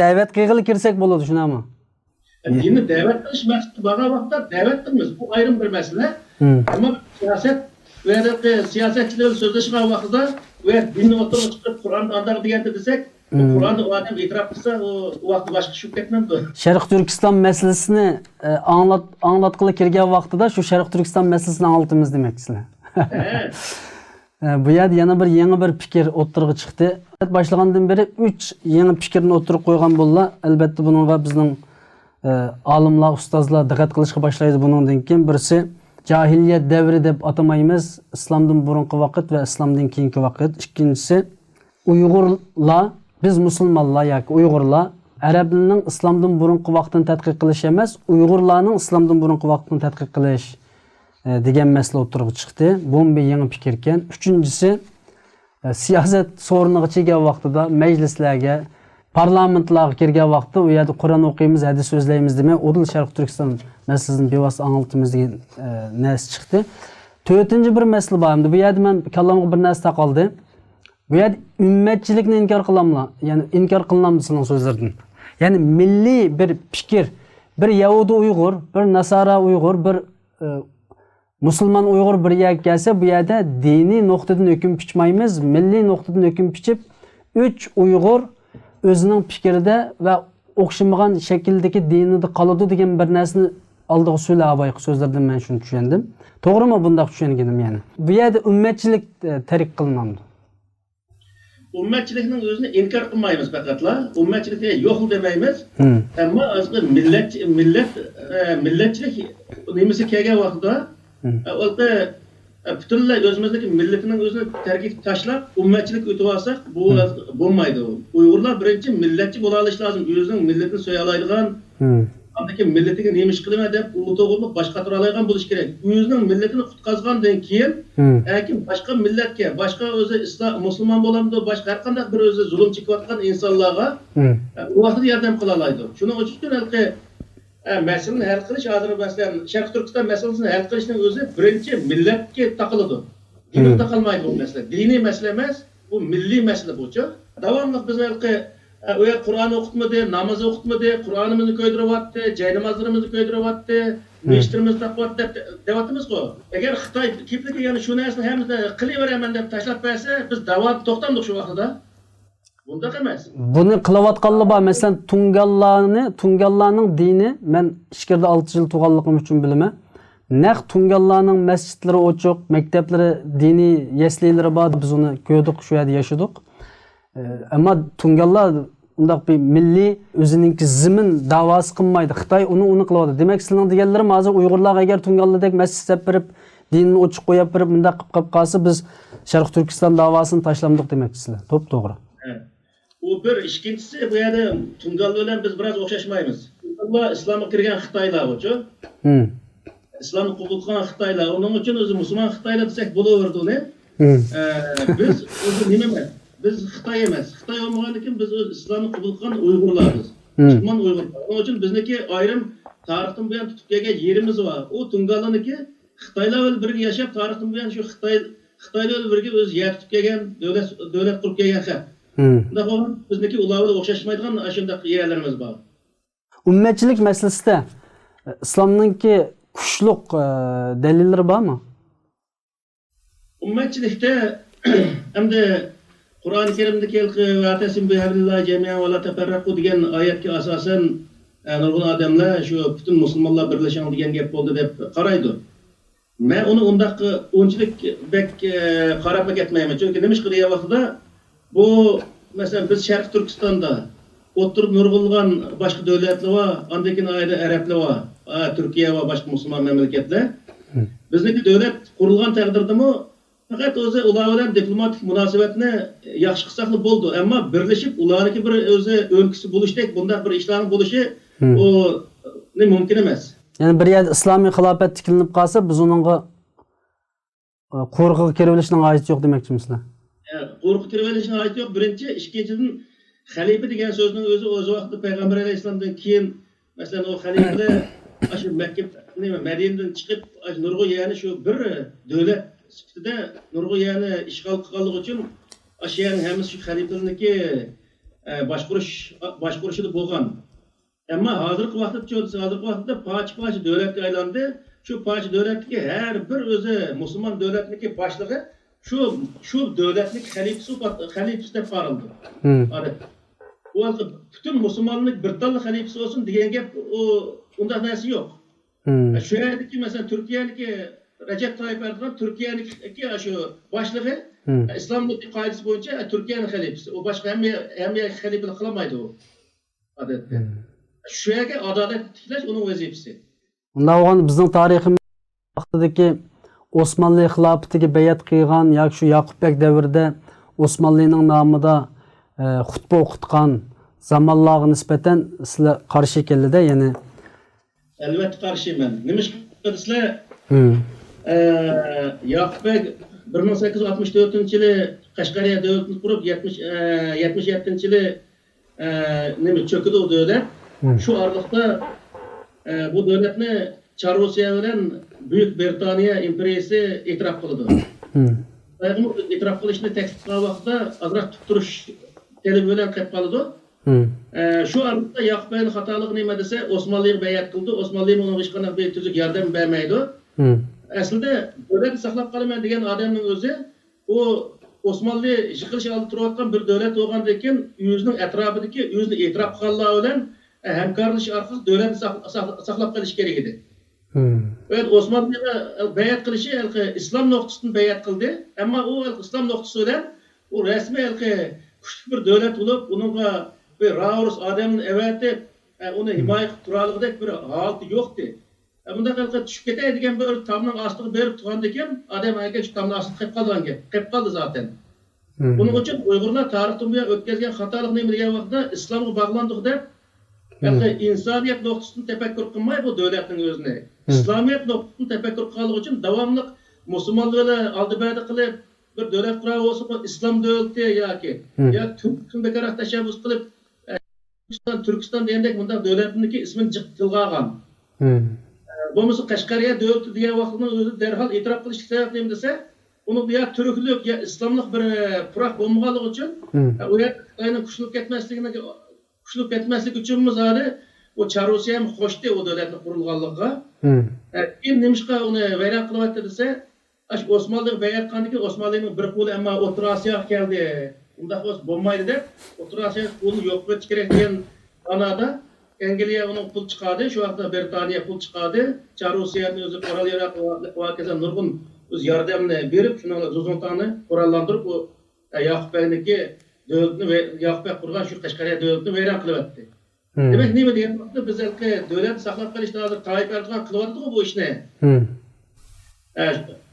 da'vat qilg'ili kirsak bo'ladi, shunami? Dinni da'vat qilish maqsadi bo'lgan vaqtda da'vat qilamiz. Bu ayrim bir masala. Ammo siyosat va siyosatchilar so'zlashgan vaqtda va dinni o'tirib chiqib Qur'onni andag deganda desak, Qur'onni odam e'tirof qilsa, u vaqt boshqa tushib ketmaydi. Sharq Turkiston masalasini anglatqili kirgan vaqtida shu Sharq Turkiston masalasini anglatamiz demoqchisizlar. Bu yerda yana yangi bir fikr o'tirg'i chiqdi. Boshlagandan beri 3 yangi fikrni o'tirib qo'ygan bo'ldilar. Albatta buningga bizning olimlar, ustozlar diqqat qilishga boshlaydi buningdan keyin. Birisi cahiliyet devri deb atamaymiz. İslamdan burunki vakit ve İslamdan keyinki vakit. İkincisi Uygurlar, biz Müslümanlar yoki Uygurlar Arablarning İslamdan burunki vaqtini tadqiq qilish emas, Uygurlarning İslamdan burunki vaqtini tadqiq qilish degan masala o'tirib chiqdi. Bu bir yangi fikr ekan. Uchinchisi siyoset soruniga kelgan vaqtida majlislarga, parlamentlarga kirgan vaqtda u yerda Qur'on o'qiymiz, hadis so'zlaymiz demay, Odil Sharq Turkiston masalasini bevosita anglitimiz degan narsa chiqdi. To'rtinchi bir masala bor. Bu yerda men kallamga bir narsa taqaldi. Bu yerda ummatchilikni inkor qilamlar. Ya'ni inkor qilinamiz sizning so'zlardan. Ya'ni milliy bir fikr, bir Yahudi Uyg'ur, bir Nasara Uyg'ur, bir Musulmon Uyg'ur bir yerga kelsa, bu yerda diniy nuqtadan hukm pichmaymiz, milliy nuqtadan hukm pichib, 3 Uyg'ur o'zining fikrida va o'xshamagan shakldagi dinida qoladi degan bir narsani oldiga so'zlayapti so'zlardan men shuni tushundim. To'g'rimi bundaq tushunganim yani? Bu yerda ummatchilik tarik qilinadi. Ummatchilikning o'zini inkor qilmaymiz faqatla. Ummatchilikka yo'q demaymiz. Ammo asli millatchilik nimasi kelgan vaqtda o'lda butunlay o'zimizdagi millatining o'zini tark etib tashlab ummatchilik o'tib olsak, bu bo'lmaydi. Uyg'urlar birinchi millatchi bo'la olishi lozim. O'zining millatini so'ya oladigan, andaki millatiga nima ish qilaman deb to'g'riliq boshqa qatira oladigan bo'lish kerak. O'zining millatini qutqazgandan keyin, lekin boshqa millatga, boshqa o'zi islom musulmon bo'lamdi, boshqa har qanday bir o'zi zulm chekayotgan insonlarga u vaqtda yordam qila oladi. Shuning uchun halqi masalani hal qilish hozir masalan Sharq Turkiston masalasini hal qilishning o'zi birinchi millatga taqiladi. Dinga taqalmaydi bu masala. Diniy masala emas, bu milliy masala bo'yicha. Davomli biz halqi o Qur'on o'qitmadi, namoz o'qitmadi, Qur'onimizni ko'ydiryapti, jay namozlarimizni ko'ydiryapti, meshtirimizni taqyapti deyapmiz-ku. Agar Xitoy kipligi yana shu narsani hamma qilaveraman deb tashlab qo'ysa, biz davom to'xtamdik shu vaqtda. Bundaq emas. Buni qilayotganlar bor. Masalan, Tungallarning dini, men ichkarida 6 yil turganligim uchun bilaman. Naq Tungallarning masjidlari ochiq, maktablari, diniy yaslilari bor. Biz uni ko'rdik, shu yerda yashadik. Ammo Tungallar undaq bir milliy o'zininki zimin da'vosi qilmaydi. Xitoy uni qilyapti. Demak, sizning deganlarim hozir Uyg'urlar agar Tungallardek masjid qilib berib, dinini ochiq qo'yib berib, bundaq qilib qolsa, biz Sharq Turkiston da'vosini tashlamdik demoqchisizlar. To'g'ri. U bir, ikkinchisi bu yerda Tungallar bilan biz biroz o'xshashmaymiz. Tungallar islomga kirgan Xitoylar uchun. Islomni qabul qilgan Xitoylar, uning uchun o'zi musulmon Xitoylar desak bo'laverdi uni. Biz o'zi nima emas? Biz Xitoy emas. Xitoy olmagandan keyin biz o'z islomni qabul qilgan Uyg'urlarmiz. Musulmon Uyg'urlar. Uning uchun bizniki ayrim tarixdan buyon tutib kelgan yerimiz bor. U Tungallarniki Xitoylar bilan birga yashab, tarixdan buyon shu Xitoylar bilan birga o'z yer tutib kelgan, davlat qurib kelgan xalq. Bizniki ular bilan o'xshashmaydigan shunday yerlarimiz bor. Ummatchilik masalasida islomningki kuchliq dalillari bormi? Ummatchilikda hamda Qur'oni Karimdagi "Va'tasim bihablillah jami'an va la tafarraqu" degan oyatga asosan nurg'un odamlar shu butun musulmonlar birlashing degan gap bo'ldi deb qaraydi. Men uni undaq o'nchilik bek qarab ketmayman. Chunki nima ish qilgan vaqtida bu masalan biz Sharq Turkistonda o'tirib nurg'ulgan boshqa davlatlar va andakin ayda arablar va Turkiya va boshqa musulmon mamlakatlar bizniki davlat qurilgan taqdirdami faqat o'zi ular bilan diplomatik munosabatni yaxshi qilsaqli bo'ldi. Ammo birlashib ularniki bir o'zi o'lkisi bo'lishdek bundaq bir ishlarning bo'lishi u mumkin emas. Ya'ni bir yerda islomiy xilofat tiklanib qolsa, biz uningga qo'rg'iga kirib olishning hojati yo'q demoqchimisizlar? Qo'rqib kirib olishning hojati yo'q. Birinchi, ikkinchidan xalifa degan so'zning o'zi vaqtida payg'ambar alayhisolamdan keyin masalan o xalifalar shu Makka Madinadan chiqib nurg'u ya'ni shu bir davlat sifatida nurg'u ya'ni ishg'ol qilganligi uchun ashiyaning hammasi shu xalifalarniki boshqurishida bo'lgan. Ammo hozirgi vaqtda poch davlatga aylandi. Shu poch davlatdagi har bir o'zi musulmon davlatniki boshlig'i shu davlatning xalifasi deb qaraldi. U butun musulmonlik bir tilla xalifasi olsin degan gap undaq narsa yo'q. Shu yerdagi masalan Turkiyaniki Recep Tayyip Erdo'g'an Turkiyaniki shu boshlig'i islomning qoidasi bo'yicha Turkiyaning xalifasi. U boshqa hamma xalifalik qilmaydi u. Odatda. Shu yerga adolat tiklash uning vazifasi. Unda bizning tariximiz vaqtidagi Osmanlı xilofatiga bayat qilgan yoki shu Yaqubbek davrida Osmanlıning nomida xutba o'qitgan zamonlarga nisbatan sizlar qarshi ekanlarda, ya'ni albatta qarshiman. Nima qilsizlar? Yaqubbek 1864-yili Qashqariya davlatini qurib 77-yili nima cho'kidi o davlat. Shu oraliqda bu davlatni Chorvosiya bilan Buyuk Britaniya imperiyasi e'tirof qildi. E'tirof qilishni taklif qilgan vaqtda azroq tuttirish talabi bilan qilib qoldi. Shu oraliqda Yaqubbekning xatoligi nima desa, Osmonliga bayat qildi. Osmonli unga hech qanday bir tuzuk yordam bermaydi. Aslida davlatni saqlab qolaman degan odamning o'zi u Osmonli yiqilish oldi turayotgan bir davlat bo'lgandan keyin o'zining atrofidagi o'zini e'tirof qilganlar bilan hamkorlash orqali davlatni saqlab qolish kerak edi. Evet, Osmanlı'ya bayat qilishi islom nuqtasidan bayat qildi. Ammo u islom nuqtasi bilan u rasmiy kuchli bir davlat bo'lib, uningga bir raus odamni evatib, uni himoya qilib turarligidek bir holati yo'qdi. Bunda tushib ketay degan bir tomning ostiga berib turgandan keyin odam aka shu tomning ostiga qolib qoldi zaten. Buning uchun Uyg'urlar tarixdan buyon o'tkazgan xatolik nima degan vaqtda islomga bog'landik deb insoniyat nuqtasidan tafakkur qilmay bu davlatning o'zini İslamiyet noktasını tefekkür qilganligi uchun davomli musulmonlarga oldi-berdi qilib bir davlat qura olsa islom davlati yoki Türkiston bekaraq tashabbus qilib Türkiston degandek bunday davlatniki ismini jiq qilgan. Bo'lmasa Qashqariya davlati degan vaqtning o'zi darhol e'tirof qilish sabab nima desa, uni bu ya turklik ya islomlik bir puroq bo'lmaganligi uchun u yer Xitoyning kuchli ketmaslik uchun hali o Chorvosiya ham qo'shdi o davlatni qurilganligiga. Keyin nimishqa uni vayron qilyapti desa, Osmonliga bayat qilgandan Osmonlining bir qo'li ammo O'rta Osiyoga keldi. Unda bo'lmaydi deb O'rta Osiyo qo'lni yo'q qilish kerak degan anada Angliya uning pul chiqadi, shu vaqtda Britaniya pul chiqadi. Chorvosiyaning o'zi Qurol Yaraq va kaza nurg'un o'z yordamini berib, shuni Zo'zontani qurollantirib o Yaqubbekniki davlatni ve Yaqubbek qurgan shu Qashqariya davlatini vayron qilyapti. Demek nima degan vaqtda biz davlat saqlab qolishda hozir Tayyip Erdo'g'an qilyapti-ku bu ishni.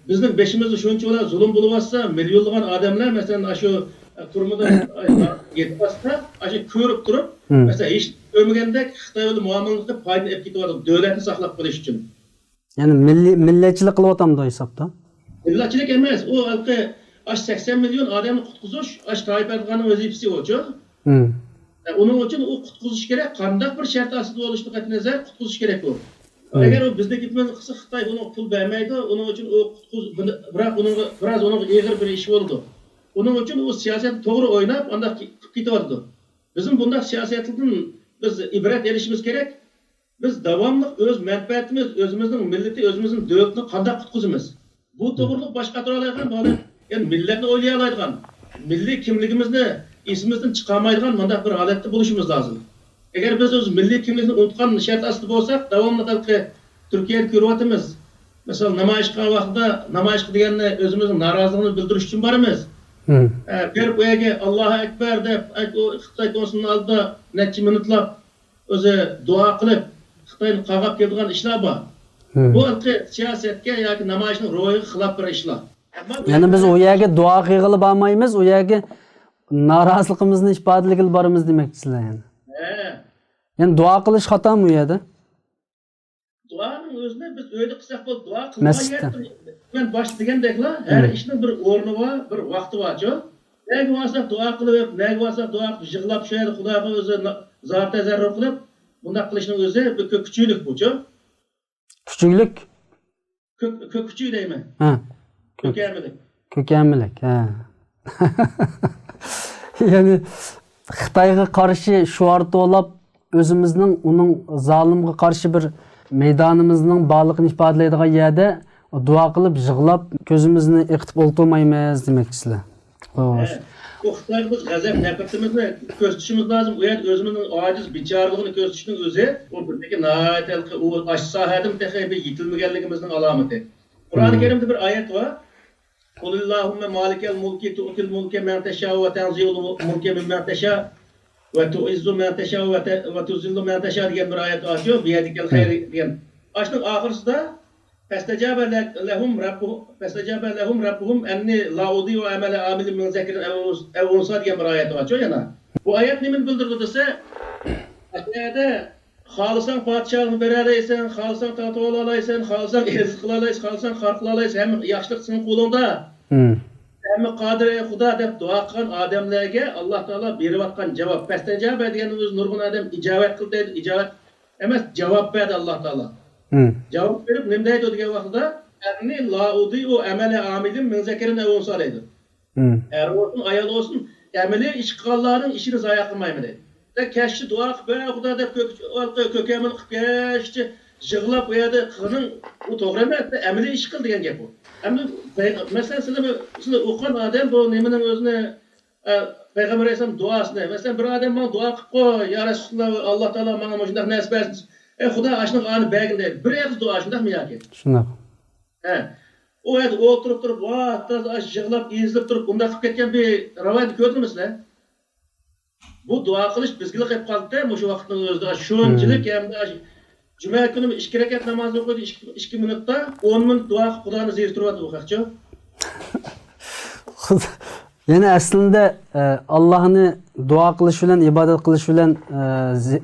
Bizning beshimizda shuncha bilan zulm bo'lyapsa, millionlagan odamlar masalan shu turmida yetmasda, shu ko'rib turib, masalan hech ko'rmagandek Xitoy bilan muomalat qilib foyda olib ketyapti davlatni saqlab qolish uchun. Ya'ni millatchilik qilyapti bu hisobda. Millatchilik emas, u 80 milyon odamni qutqizish, Tayyip Erdo'g'anning vazifasi o'chu. Onun için o qutqizish kerak, qanday bir shart asosida bo'lishni qat'iy nazar qutqizish kerak u. Agar u bizni gitmen qilsa Xitoy uni pul bermaydi, uning uchun o biroq uning biroz uning eg'ir bir ish bo'ldi. Uning uchun u siyosat to'g'ri o'ynab, unda ketyapti. Bizim bunday siyosatdan biz ibrat olishimiz kerak. Biz davomli o'z manfaatimiz, o'zimizning millati, o'zimizning davlatni qanday qutqizamiz? Bu to'g'riliq boshqa qat'iy oladigan, ya'ni millatni o'ylay oladigan, milliy kimligimizni ismimizden çıkamaydıgan bunday bir holatda bo'lishimiz lozim. Agar biz o'z milliy kimlikni unutgan shart asosida bo'lsak, davomli Turkiyada ko'ryapmiz. Masalan, namoyish qilgan vaqtda namoyish qilganni o'zimizning noroziligini bildirish uchun boramiz. Berib u yerga Allohu akbar deb Xitoy konsulning oldida necha minutlab o'zi duo qilib Xitoyni qag'ab kelgan ishlar bor. Bu siyosatga yoki namoyishning ro'yiga xilof bir ishlar. Ya'ni biz u yerga duo qilib bormaymiz, u yerga noroziligimizni ifodalagil boramiz demoqchisizlar yani. Yani dua qilish xatomi u yerda? Duoning o'zini biz o'yda qilsak bo'ladi, duo qilmayapti. Men bosh degandeklar, har ishning bir o'rni bor, bir vaqti bor-ku. Nega bo'lsa duo qilib, nega bo'lsa duo qilib yig'lab shu yerda Xudoga o'zi zot tazarruf qilib, bunday qilishning o'zi bir kuchlik bu-ku. Kuchlik? Kuchlik deyman. Ko'kamilik. Ko'kamilik, ha. Yani Xitoyga qarshi shuarda olib o'zimizning uning zolimga qarshi bir maydonimizning borligini ifodalaydigan yerda duo qilib, yig'lab, ko'zimizni iqtib o'ltirmaymiz demoqchisizlar. Xo'sh. Bu Xitoyga biz g'azab nafratimizni ko'rsatishimiz lozim. U yer o'zimizning ojiz, bechoraligini ko'rsatishning o'zi u birdagi noatalqi u ash sohadan texniba yetilmaganligimizning alomati. Qur'oni Karimda bir oyat bor. Qulillahumma malikal mulki tu'til mulka man tasha va tanzilul mulka mimman tasha va tu'izzu man tasha va tuzillu man tasha degan bir oyat bor. Biyadikal xayr degan. Ashning oxirisida فَاسْتَجَابَ لَهُمْ رَبُّهُمْ اَنِّي لَا اُضِيعُ عَمَلَ عَامِلٍ مِنْ ذَكَرٍ اَوْ اُنْثَى diye bir ayet var. Yana. Bu ayet nemin bildirdi dese? Aşağıda xalısan padişahını bereleysen, xalısan tatı olalaysan, xalısan ezik kılalaysan, xalısan xar kılalaysan, hem yaşlık senin kolunda. Hem Kadir Xuda deb dua qilgan odamlarga Alloh taolo berib atgan javob. Fastajaba degan o'zi nurg'un odam ijobat qildi, ijobat emas, javob berdi Alloh taolo. Javob berib nima deydi degan vaqtda "Anni la udiu amala amilin min zakarin aw unsa" deydi. Er olsun, ayol olsun, ameli ish qilganlarning ishini zoya qilmayman deydi. Keşke dua qilib, Xudo deb ko'kamil qilib, keşke yig'lab qo'yadi, qilning u to'g'ri emas, ameli ish qil degan gap bu. Ama mesela sizler okuyan adam bu nemenin özüne Peygamber Aleyhisselam duasını. Mesela bir adam bana dua kılıp koy, ya Resulallah Allah Teala bana şundak nasip etsin. Xuda aşınık anı bəgin deyil. Bir yerde dua şundak mı yaki? Şundak. O yerde oturup durup, yığılap, izlep durup, bunda kılıp ketken bir ravaydı gördün mü sizler? Bu dua kılış bizgilik hep kaldı değil mi? Şu vaktin özünde şunçilik hem de Cuma günü 2 rekat namaz okudu 2 minutda 10 minut dua qilib Xudo'ni zikirtirib bu haqcha. Yani aslında Allah'ını dua kılış bilen, ibadet kılış bilen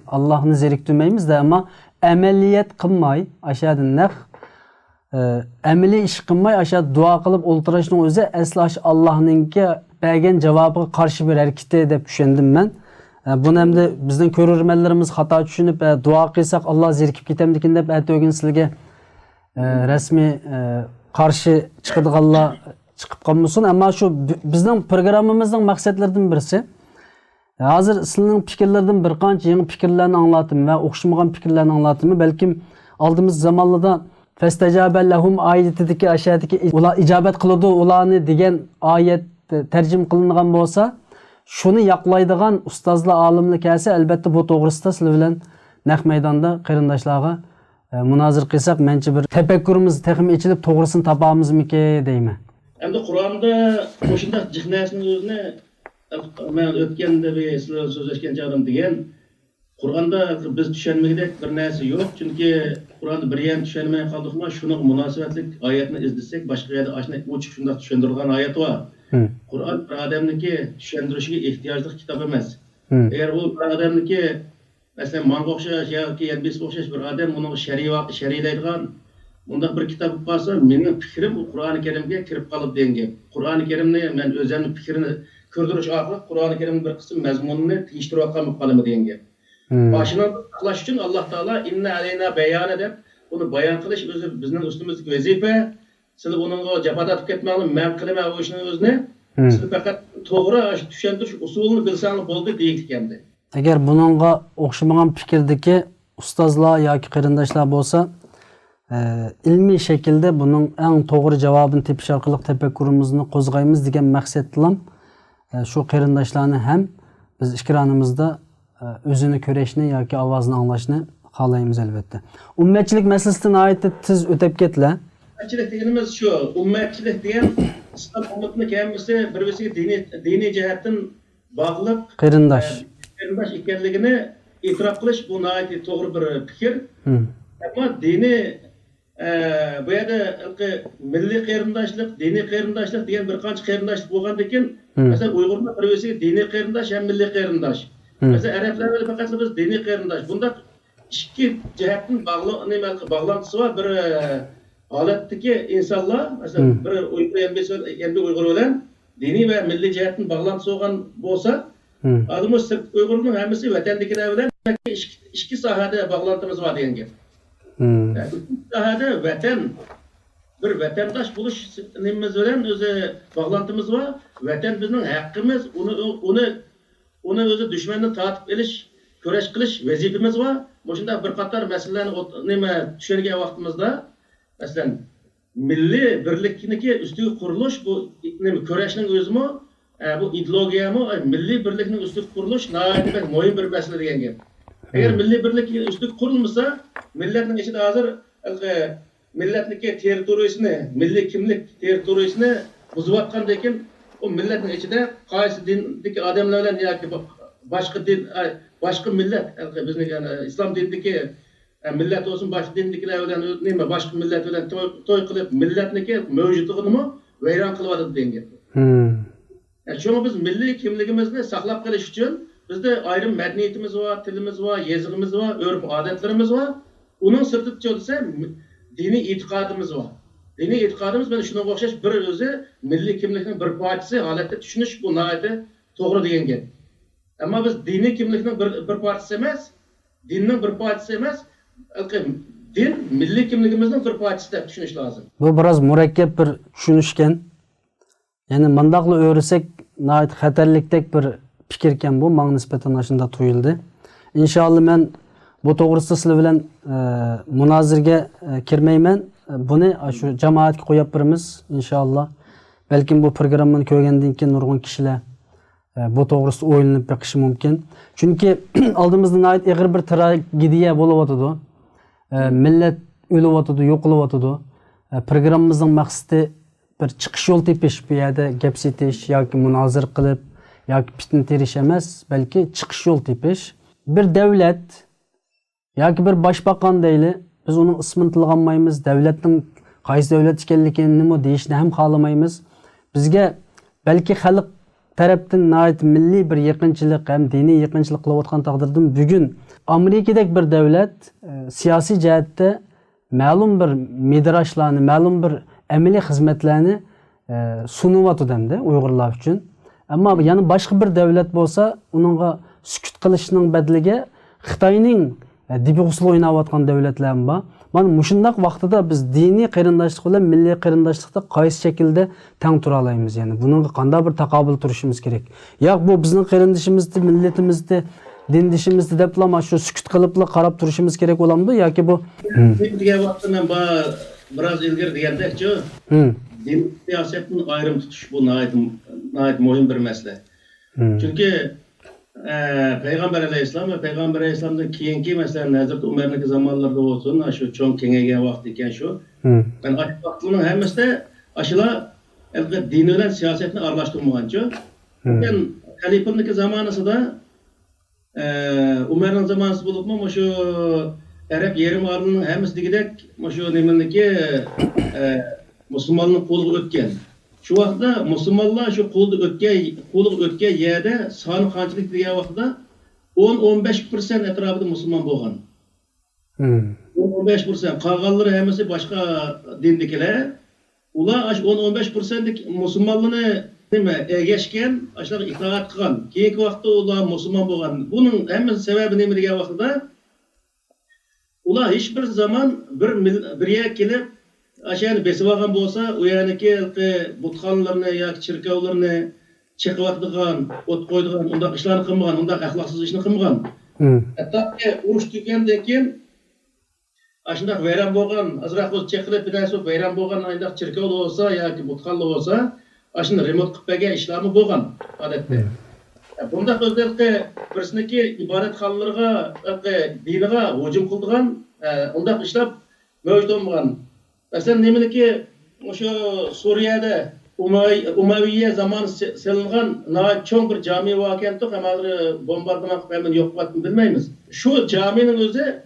Allah'ını zeriktirmeymiz de ama ameliyat kılmay aşağıdan naq ameli iş kılmay aşağı dua kılıp oltırışının özü asla Allah'ınki bergen cevabı karşı bir hareketi dep düşündüm ben. Bunu hem de bizden körürmenlerimiz hata düşünüp dua kıysak Allah zirkip gitemdikin dep ögün sizge resmi karşı çıkıdık Allah çıkıp kalmışsın ama şu bizden programımızdan maksatlardan birisi hazır sizin fikirlerden bir qancha yeni fikirlerini anlatım ve okşamagan fikirlerini anlatımı belki aldığımız zamanlarda Festecabe lehum ayetideki aşağıdaki ular icabet kılıdı ulanı degen ayet tercüm kılıngan bolsa şunu yaklaydıgan ustazla alimli kelse elbette bu doğrusu sizler bilen naq meydanda qeyrindaşlarga münazir qilsak mençe bir tefekkürümüz texim içilip doğrusunu tapamız mı deyme. Hem de Kur'an'da boşunda cihnasının özüne ben ötkende bir sizler sözleşken çağırım degen Kur'an'da biz düşünmegidek bir narsa yok. Çünkü Kur'an'da bir yer düşünmeye kaldık mı şunu münasebetlik ayetini izlesek başka yerde aşına uçuk şunda düşündürülen ayet var. Kur'an bir adamniki düşündürüşüge ihtiyaclık kitap emas. Eğer bu bir adamniki mesela manga okşaş yoki yenbis okşaş bir adam onu şerilaydigan bunda bir kitap varsa mening fikrim Kur'an-ı Kerim'e kirip kalıp denge. Kur'an-ı Kerim'ni men özümün fikrini kirdirish orqali Kur'an-ı Kerim'in bir kısım mazmununu tiyishtirib atgan kalımı denge. Başına kılaş için Allah Teala inne aleyna beyan edip bunu bayan kılış özü bizning üstümüzdeki vazife. Siz onun cevap atıp ketmeli, men qilma o işini özüne. Siz fakat to'g'ri tushundirish usulini bilsangiz bo'ldi deylik endi. Eğer bununla okşamagan fikirdeki ustazlar yoki qarindoshlar bo'lsa, ilmiy şekilde bunun en doğru cevabını tepiş arkalık tefekkürümüzünü kozgayımız degan maqsadla şu qarindoshlarni hem biz ikranımızda özünü köreşini yoki avazını anlaşını xalaymiz elbette. Ummetçilik meselesinden ayette tiz ötep ketle. Ummetçilik deganimiz şu, ummetçilik degan İslam ummetini kendisi birbirisiga dini cihatdan bağlıq qarindosh ekanligini e'tirof qilish bu nihoyatda to'g'ri bir fikir. Ama dini bu yerda milliy qarindoshlik, diniy qarindoshlik degan bir qancha qarindoshlik bo'lgandan keyin masalan Uyg'urlar birbirisiga diniy qarindosh ham milliy qarindosh. Mesela Araplarda faqat biz diniy qarindosh. Bunda ikki jihatdan bağlantısı var. Bir holatdagi insonlar masalan bir Uyg'ur bilan diniy va milliy jihatdan bağlantısı bo'lgan bo'lsa, adımız Uyg'urning hammasi vatandagilar bilan ikki sohada bağlantımız var degan gap. Sohada vatan bir vatandaş buluş nimamiz bilan o'zi bağlantımız var. Vatan bizning haqqimiz, uni o'zi dushmandan tortib elish, kurash qilish vazifamiz var. Shunda bir qator masalalarni nima tushungan vaqtimizda masalan milliy birlikniki ustiga qurilish bu nima kurashning o'zimi bu ideologiyami milliy birlikning ustiga qurilish nihoyatda muhim bir masala degan gap. Agar milliy birlik ustiga qurilmasa millatning ichida hozir millatniki territoriyasini, milliy kimlik territoriyasini buzayotgandan keyin o millatning ichida qaysi dindagi odamlar bilan yoki boshqa din, boshqa millat, bizning islom dinidagi millet olsun başka dindikiler bilen neyme başka millet bilen toy kılıp milletniki mevcutluğunu veyran kılıvadı dengen. Çünkü biz milli kimligimizni saqlab qilish uchun bizde ayrım medeniyetimiz var, tilimiz var, yazığımız var, örf adetlerimiz var. Onun sırtı ise dini itikadımız var. Dini itikadımız ben şuna o'xshash bir o'zi milli kimlikning bir parçası holatda tushunish bu nihoyatda to'g'ri degan gap. Ammo biz dini kimlikning bir parçası emas, dinning bir parçası emas, din milli kimligimizning bir parçası deb tushunish lozim. Bu biraz murakkab bir tushunishgan. Yani mandaqlı öğrensek nəhayət xəterlikdek bir fikirken bu maň nisbeten aşında tuyuldu. İnşallah men bu toğrusida sizlar bilen munazirge kirmeymen. Bunu şu cemaatga qo'yib birimiz inşallah. Belki bu programmani ko'rgandan keyin nurg'un kishilar bu to'g'risida o'ylanib beqishi mumkin. Chunki oldimizda nəhayət ig'ir bir tragediya bo'layotidi. Millet o'layotidi, yo'qolayotidi. Programmamizning maqsadi bir chiqish yo'l tepish, bu yerda gap setish yoki munozir qilib yoki fitna terish emas, balki chiqish yo'l tepish. Bir davlat yoki bir boshbaqon deyli, biz uning ismini tilg'anmaymiz, davlatning qaysi davlat ekanligini deyishni ham xohlamaymiz. Bizga balki xalq tarafdan nəhayət milliy bir yaqinchilik ham diniy yaqinchilik qilayotgan taqdirda bugun Amerikadagi bir davlat siyosiy jihatda ma'lum bir midrashlarni, ma'lum bir amaliy xizmatlarni sunyapti hamda Uyg'urlar uchun. Ammo yana boshqa bir davlat bo'lsa, uningga sukut qilishning badaliga Xitoyning dibi usul o'ynayotgan davlatlar bor. Mana mushundaq vaqtida biz diniy qarindoshlik bilan milliy qarindoshlikda qaysi shaklda teng tura olamiz? Yani buningga qanday bir taqobil turishimiz kerak? Yo'q, bu bizning qarindishimizdi, millatimizdi, dindishimizdi deb lama shu sukut qilibla qarab turishimiz kerak bo'lamdi yoki bu degan vaqtda men biraz ilgari degandekchi, din siyosetini ayrim tutish bu nihoyat muhim bir masala. Chunki Peygamber Aleyhisselam ve Peygamber Aleyhisselam'dan keyinki mesela Hazreti Umar'niki zamanlarda olsun, şu çok kengaygan vaqt ekan şu. Ben açık vaqtının hemmesi de aşıla dini bilen siyasetini aralashtirmagancha. Ben Halifa'niki zamanısında Umar'ın zamanısı bulupmu şu Arap yerim aralığının hemmesi digidek şu nimeniki Müslümanlığın kolu ötken. Şu vaqtda musulmonlar şu qulluq o'tgan yerda soni qanchalik degan vaqtda 10-15% atrofida musulmon bo'lgan. 10-15%. Qolganlari hammasi boshqa dindikilar. Ular 10-15%lik musulmonlarni nima egashgan, ashlar itoat qilgan. Keyingi vaqtda ular musulmon bo'lgan. Buning hammasi sababi nima degan vaqtda ular hech bir zaman bir yer kelib aşağıda besivagan bolsa, o yaniki butxanlarını yoki çirkevlarını çekivatdigan, ot qo'ydigan, undaq ishlarni qilmagan, undaq axloqsiz ishni qilmagan. Hattoki urush tugagandan keyin ashundaq vayron bo'lgan, azroq o'zi chekilib bilasib vayron bo'lgan undaq çirkev bo'lsa yoki butxanlar bo'lsa, ashuni remont qilib bergan ishlarni bo'lgan odatda. Bundaq o'zlari birsiniki ibodatxonalarga, diniga hujum qildigan, undaq ishlar mavjud bo'lmagan. Mesela neminiki şu Suriye'de Umayye zamanı selingan çok bir cami varken de hemen bombardıman hemen yok vaktini bilmeyimiz. Şu caminin özü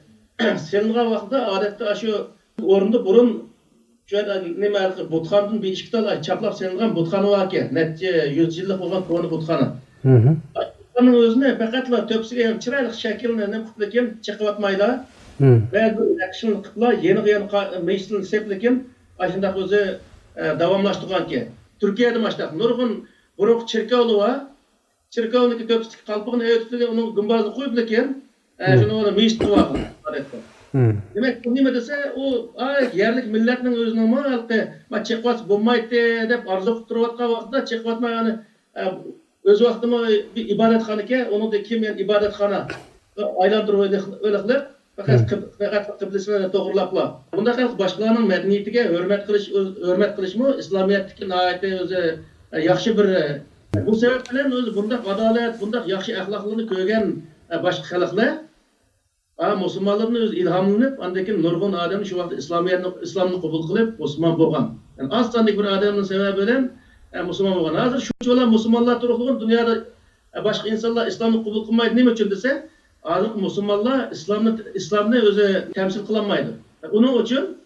selingan vakitte adette şu orunda burun şöyle neme butxanın bir işkital çaplap selingan butxanı varken netice 100 yıllık olan konu butxanı. Butxanın özüne fakatla töpsüge çıraylık şekilde ne kutlaken çıkıvatmayla. Ve akşam kıtla yeni meclisin seplikim aşında özü davamlaştırgan ki Türkiye'de maçta nurgun buruk çirkevli var. Çirkevliki köpüstük kalpığını ötüldü onun gümbazı koyup lekin şunu ona meclis var. Demek bu nime dese o yerlik milletinin özünün ma çekvat bulmaydı dep arzu kutturvatkan vaqtda çekvatma yani öz vaqtıma bir ibadetxana ki onu da kim yani ibadetxana aylandırıp öyle kılır. Fakat kıblesine doğrulapla. Bunda kalk başkalarının medeniyetiga hürmet kılış mı? İslamiyet'teki nihayet özü yaxşı bir bu sebep bilen özü bunda adalet, bunda yaxşı ahlaklarını kögen başka halklar Müslümanların öz ilhamlanıp andaki nurgun adamın şu vakit İslam'ını kabul kılıp Müslüman bolgan. Yani az sandık bir adamın sebebi bilen Müslüman bolgan. Hazır şu olan Müslümanlar turukluğun dünyada başka insanlar İslam'ını kabul kılmaydı nime için dese Azık Müslümanlar İslam'ı özü temsil kılamaydı. Onun için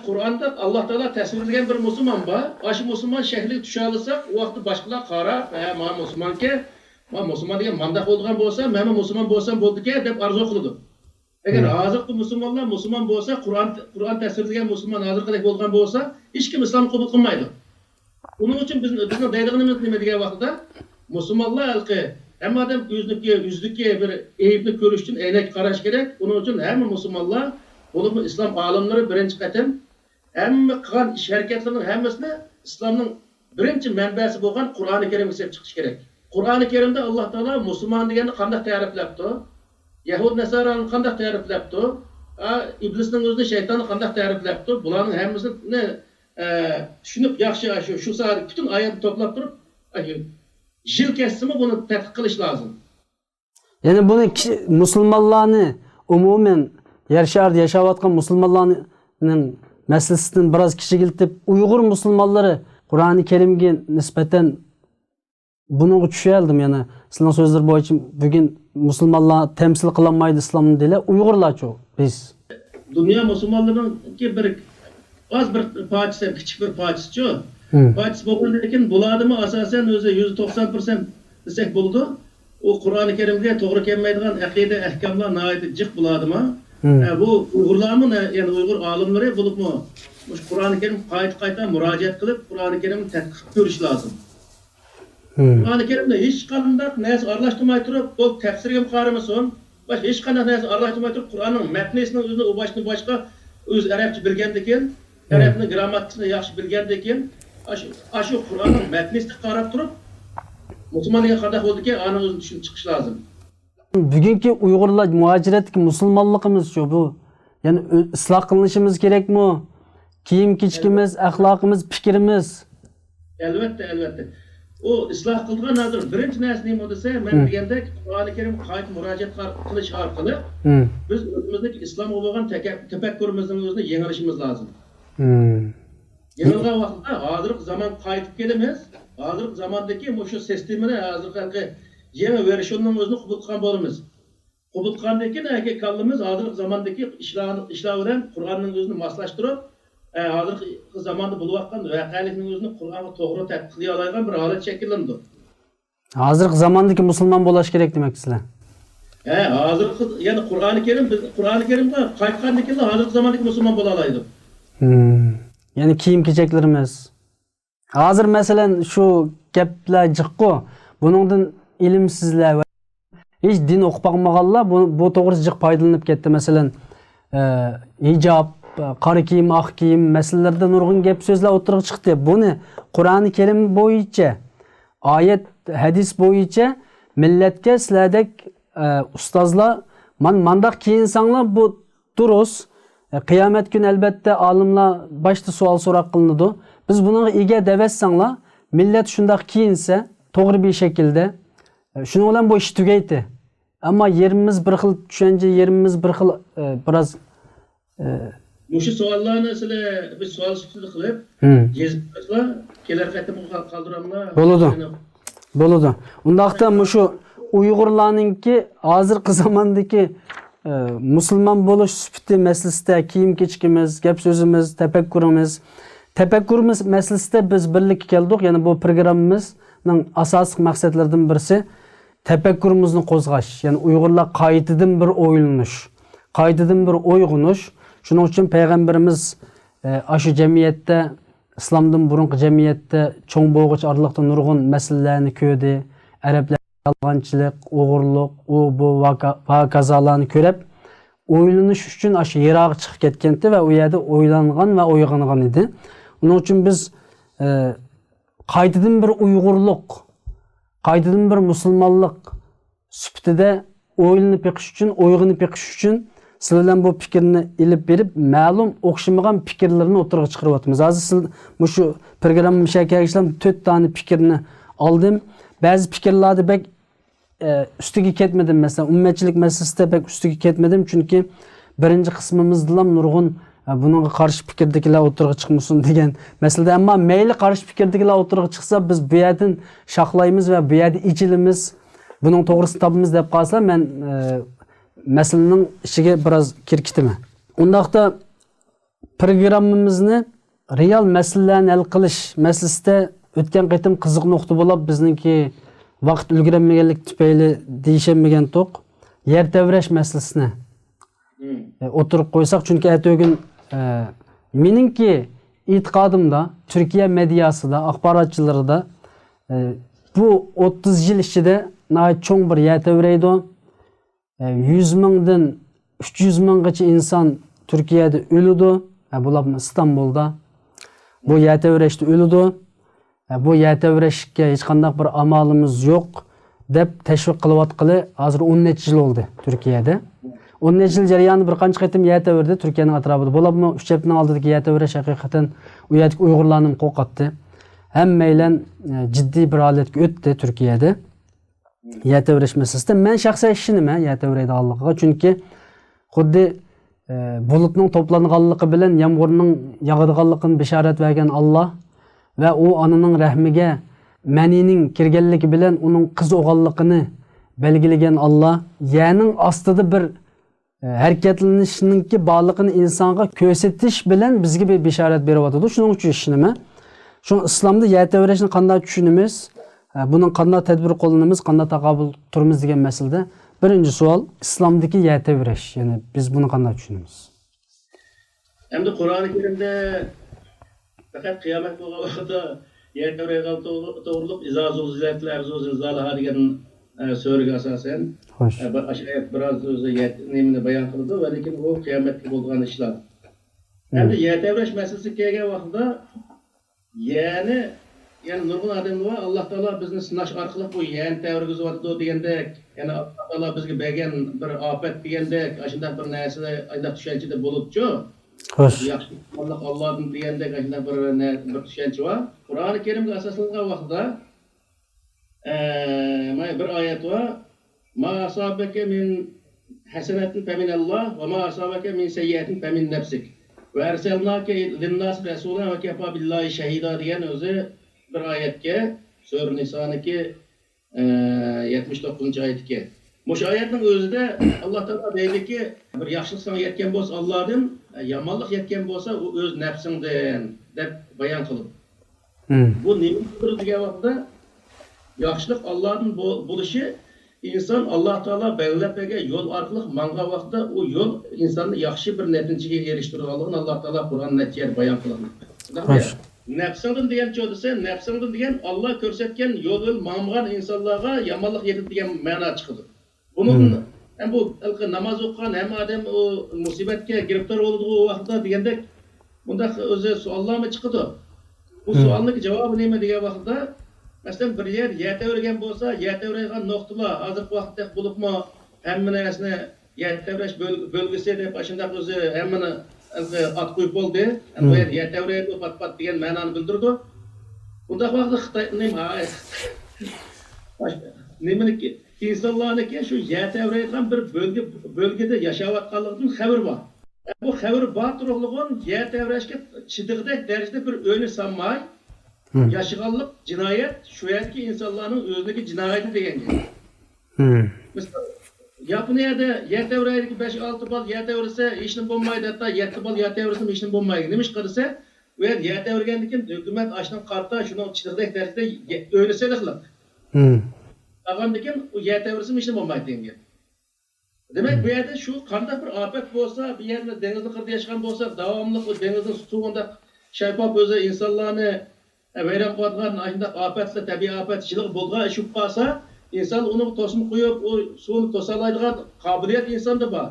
Kur'an'da Allah Teala tasvir edilen bir Müslüman var. Aşı Müslüman şekli düşe alırsak o vakti başkalar karar ma Müslüman ki ma Müslüman diye mandak olduğun bolsa men Müslüman bolsam boldu ki dep arzu kıldı. Eğer azık Müslümanlar Müslüman bolsa Kur'an tasvir edilen Müslüman azık bolgan bolsa hiç kim İslam kabul kılmaydı. Onun için bizim deydiğimiz nime degan vaqtda Müslümanlar halkı hem adam yüzlükке bir eyipli görüştün eynek qarash kerak. Onun için hem Müslümanlar olup İslam alimleri birinci qatam hem qilgan ish harakatlarning hammasini İslamning birinchi manbasi bo'lgan Qur'oni Karimga kelib chiqish kerak. Qur'oni Karimda Alloh taolo musulmon deganni qanday ta'riflabdi? Yahud Nasarani qanday ta'riflabdi? İblisning o'zini shaytonni qanday ta'riflabdi? Bularning hammasini tushunib yaxshi shu sari butun oyatni to'plab turib jil kesimi bunu tadqiq qilish lozim. Yani bunu Müslümanlarni umumen yer şarda yaşayotgan Müslümanlarning meselesinden biraz kichikiltib Uyg'ur musulmonlari Qur'oni Karimga nisbatan buni tushundim. Yani sizning so'zlar bo'yicha bugun musulmonlar temsil qilinmaydi islomni deylar. Uyg'urlarcha biz. Dünya musulmonlarining bir parçası, küçük bir parçası. Parçası bo'lgan lekin bularni asosan o'zi 190% desek bo'ldi. O Qur'oni Karimga to'g'ri kelmaydigan aqida ahkomlar nihoyat jiq bo'ladimi? Bu Uyg'urlarmi, ya'ni Uyg'ur olimlari bo'libmi? Qur'oni Karim qayta murojaat qilib, Qur'oni Karimni tadqiq ko'rish lozim. Qur'oni Karimda hech qanday narsa aralashtirmay turib, bu tafsirga qaramasin, boshqa hech qanday narsa aralashtirmay turib, Qur'onning matnisini o'zini u boshqa o'z arabcha bilgandan arabni grammatikasini yaxshi bilgandan keyin shu Qur'onning matnisini qarab turib, musulmonlarga qanday bo'ldiki, ani o'zini tushunib chiqish lozim. Bugungi Uyg'urlar muajiratdagi musulmonligimiz shu bu. Yani ıslah kılınışımız gerek mi? Kiyim keçkimiz, ahlakımız, fikrimiz. Elbette. O ıslah kılgan hazır. Birinci narsa nima desa, men degandek Qur'oni Karim qayta murojaat qilish orqali biz o'zimizdagi islomga bo'lgan tafakkurimizning o'zini yengilishimiz lozim. Yengilgan vaqtda hozirgi zamon qaytib kelamiz. Hozirgi zamondagi shu sistemani hozirgi yangi versiyonning o'zini qabul qilgan bo'lamiz. Qabul qilgandan keyin kallamiz hozirgi zamondagi ishlar bilan Qur'onning o'zini moslashtirib, hozirgi zamonda bo'layotgan voqealikning o'zini Qur'onga to'g'ri tatbiq oladigan bir holat shakllandi. Hozirgi zamondagi musulmon bo'lish kerak demoqsizlar. Hozirgi ya'ni Qur'oni Karimga qaytgandan keyin hozirgi zamondagi musulmon bo'la oladi. Yani kiyim kechaklarimiz. Hozir masalan shu gaplar jiqqo. Buningdan ilimsizlar va hiç din o'qib olmaganlar bu to'g'ri jiq foydalanib ketdi. Masalan, hijab, qora kiyim, oq kiyim masalalarida nurg'un gap so'zlar o'tirib chiqdi. Buni Qur'oni Karim bo'yicha, oyat, hadis bo'yicha millatga sizlardek ustozlar mandaq kiyinsanglar bu durus. Qiyomat kuni albatta olimlar boshda savol so'roq qilinadi. Biz buni ega devetsanglar, millat shundoq kiyinsa, to'g'ri bir şekilde şunu olan bu iş tugaydi. Ama yerimiz bir xil tushuncha, yerimiz bir xil biraz Şu savollarni sizlar biz savol sifatida qilib, yezibsizlar, kelar qayta qoldiramlar. Bo'ladi. Undaqda shu Uyg'urlarningki hozirgi zamondagi musulmon bo'lish sifati masalasida kiyim kechkimiz, gap so'zimiz, tafakkurimiz masalasida biz birlikka keldik. Ya'ni bu programmamizning asosiy maqsadlaridan birisi tefekkürümüzün qo'zg'ash. Yani Uyg'urlar qaytadan bir o'ylanish, qaytadan bir uyg'onish. Shuning uchun payg'ambarimiz shu jamiyatda, islomdan burungi jamiyatda cho'ng bo'g'ich oraliqda nurg'un masalalarni ko'rdi. Arablar yolg'onchilik, o'g'irlik, bu kazalarni ko'rib, o'ylanish uchun shu yiroq chiqib ketgandi va u yerda o'ylangan va uyg'ongan edi. Uning uchun biz qaytadan bir Uyg'urlik, qaytadan bir musulmonlik sifatida o'ylanib yiqish uchun, uyg'onib yiqish uchun sizlardan bu fikrni ilib berib, ma'lum o'xshamagan fikrlarni o'tirg'a chiqaryapmiz. Hozir siz shu programma mishakagishlar 4 tane fikrni oldim. Ba'zi fikrlarda bek üstüge ketmedim. Mesela ummetçilik meselesinde bek üstüge ketmedim. Çünkü birinci kısmımızda nurg'un bununla karşı fikirdekiler o'tirg'a chiqmasin degan meselede, ama meyli karşı fikirdekiler o'tirg'a chiqsa biz bu yerdan şaqlaymiz ve bu yerda ichilimiz, bunun to'g'risini topamiz deb qolsa, men meselenin içine biraz kirkitimi. Ondaqda programmamizni real meselelerni hal qilish meselesinde o'tgan qitim qiziq nuqta bo'lib bizningki vaqt ulgurmaganlik tufayli deyishmagan to'q yer tevresh meselesini o'tirib qo'ysak, chunki aytog'in meningki e'tiqodimda Türkiye medyasida, axborotchilarida bu 30 yil ichida nihoyat cho'ng bir yer tevraydi. 100 mingdan 300 minggacha inson Turkiyada o'ladi. Bular İstanbulda bu yer tevrashda o'ladi. Bu yer tevrashga hech qanday bir amalimiz yo'q deb tashviq qilyotqili hozir 10 necha yil oldi Turkiyada. 10 necha yil jarayonida bir qancha qitim yer tevrdi Turkiyaning atrofida. Bularmi 3 yilning oldidagi yer tevrash haqiqatan u yerdagi Uyg'urlarni qo'rqatdi. Hammaylar jiddiy bir holatga o'tdi Turkiyada. Yer tevrash masalasida men shaxsiy ishonaman yer tevraydiganligiga, chunki xuddi bulutning to'planganligi bilan yomg'irning yog'adiganligini bishorat bergan Alloh va u onaning rahmiga manining kirganligi bilan uning qiz o'g'illigini belgilagan Alloh yerning ostida bir harakatlanishninki borligini insonga ko'rsatish bilan bizga bir bishorat beryapti. Shuning uchun ishonaman. Şu İslamda yer tevrashni qanday tushunamiz, bunun qanday tadbir qo'llanamiz, qanday taqobil turamiz degan masalada birinchi savol İslamdagi yer tevrash, ya'ni biz buni qanday tushunamiz? Endi Qur'oni Karimda faqat qiyomat bo'lgan vaqtda yer tevraygan to'g'riliq izozuzlatlar zilzalaha degan so'riga asosan ayat biroz o'zi nimani bayon qildi va lekin u qiyomatga bo'lgan ishlar. Endi yer tevrash masalasi kelgan vaqtda yani nurg'un odam var Allah Teala bizni sinash orqali bu yer tevrag'izyapti degandek, yani Allah Teala bizga bergan bir ofat degandek, shunday bir narsa aytib tushunchada bo'libdi-ku. Xo'sh. Yaxshi Allohdan degandek shunday bir tushuncha var. Qur'oni Karimga asoslangan vaqtda bir oyat var. Ma asabaka min hasanatin faminalloh va ma asabaka min sayyiatin famin nafsik. Ve erselnake linnas resulan ve kefa billahi şehida diyen özü bir ayetke Sure Nisa'nınki 79. ayetke. Bu ayetin özü de Allah Teala deydi ki bir yaxşılık sana yetken bolsa Allah'dan, yamanlık yetken bolsa o öz nefsinden dep bayan kılıp. Bu nimettir diye vakti yaxşılık Allah'ın buluşu İnsan Allah Teala belirlediği yol arkalık manga vakti o yol insanı yaxşı bir neticeye eriştirdiğini Allah Teala Kur'an netice bayan kılıyor. Nefsinden diyen çoğdası, nefsinden diyen Allah körsetken yol mamgan insanlara yamanlık yetip diyen mana çıkıyor. Bunun hem bu namaz okuyan hem adam o musibetke giriptar olduğu vakti diyende bunda özü suallar mı çıkıyor? Bu sualın cevabı neyme diye vakti mesela bir yer tevregen bolsa, yer tevregen noktalar azık vaqtda bulupma hemmine esne yer tevreş bölgesi de başında özü hemmine at koyup oldu. Bu yer tevregen pat diyen mananı bildirdi. Bunda vaqtda Xitoy nima insanlarniki şu yer tevregen bir bölgede yaşayotganligidan xabar var. Bu xabar bor turug'lig'in yer tevreşke chidiqdek derecede bir önü sanmay yaşıgallık cinayet şu yerki insanların özündeki cinayeti degan. Mesela Yaponiyaada yer tevrayedagi 5-6 bal yer tevrese ishni bo'lmaydi, hatta 7 bal yer tevrese ishni bo'lmaydi. Nima ish qilsa, u yer yer tevrgandan keyin hukumat ashdan qarta shuni chidiqdek darajada o'ylasa qiladi. Qolgandan keyin u yer tevrese ishni bo'lmaydi degan. Demak, bu yerda shu qanday bir ofat bo'lsa, bu yerda dengizni qirda yashgan bo'lsa, davomli o dengizning suvida shaypoq o'zi insonlarni vayron qiladigan ashunday ofatlar, tabiiy ofatchilik bo'lgan ish bo'lsa, inson uni to'sin qo'yib, o suvni to'salaydigan qobiliyat insonda bor.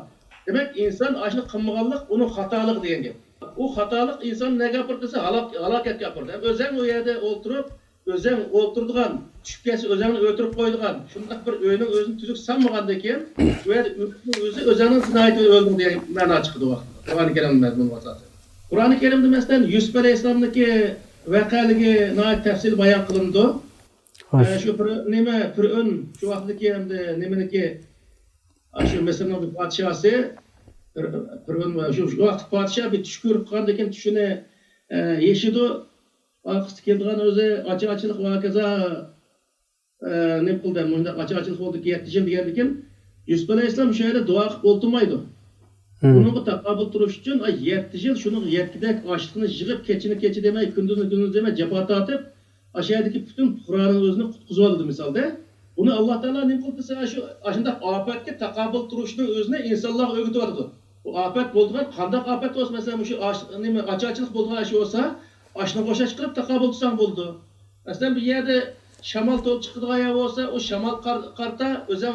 Demak, inson ashuni qilmaganlik uni xatolik degan gap. U xatolik inson nega gapirdi desa, halokatga gapirdi. O'zing u yerda o'ltirib, o'zing o'ltirdigan, tushib kelsa o'zingni o'ltirib qo'ydigan, shunday bir o'yning o'zini tuzuk sanmagandan keyin, u yerda o'zi o'zining jinoyatini o'ldirdi degan ma'no chiqdi vaqtida. Qur'oni Karim mazmuni asosan. Qur'oni Karimda masalan Yusuf alayhisolamniki vaqaligi noyat tafsil bayon qilindi. Şu nima Fir'un şu vaqtdagi hamda nimaniki shu Misrning podshosi Fir'un shu vaqt podsho bir tush ko'rib qolgandan keyin tushini yeshidi. Vaqti kelgan o'zi ochiqchilik va kaza nima qildi? Bunda ochiqchilik bo'ldi, yetishim degandan keyin Yusuf Aleyhisselam şöyle dua qilib o'ltirmaydi. Bununla taqabul turuş için 7 yıl şunun 7'dek açlığını yığıp keçini demey, gündüzünü demey, cepa atıp aşağıdaki bütün Kur'an'ın özünü kutkuzu aldı misalda. Bunu Allah Teala ne kıldısa şu aşında afetke taqabul turuşunun özüne insanlar öğütü vardı. Bu afet bulduğun kandak afet olsa mesela şu açıkçılık bulduğun şey olsa aşına koşa çıkıp taqabul tutsan buldu. Mesela bir yerde şamal tol çıktığı ayağı olsa o şamal karta özen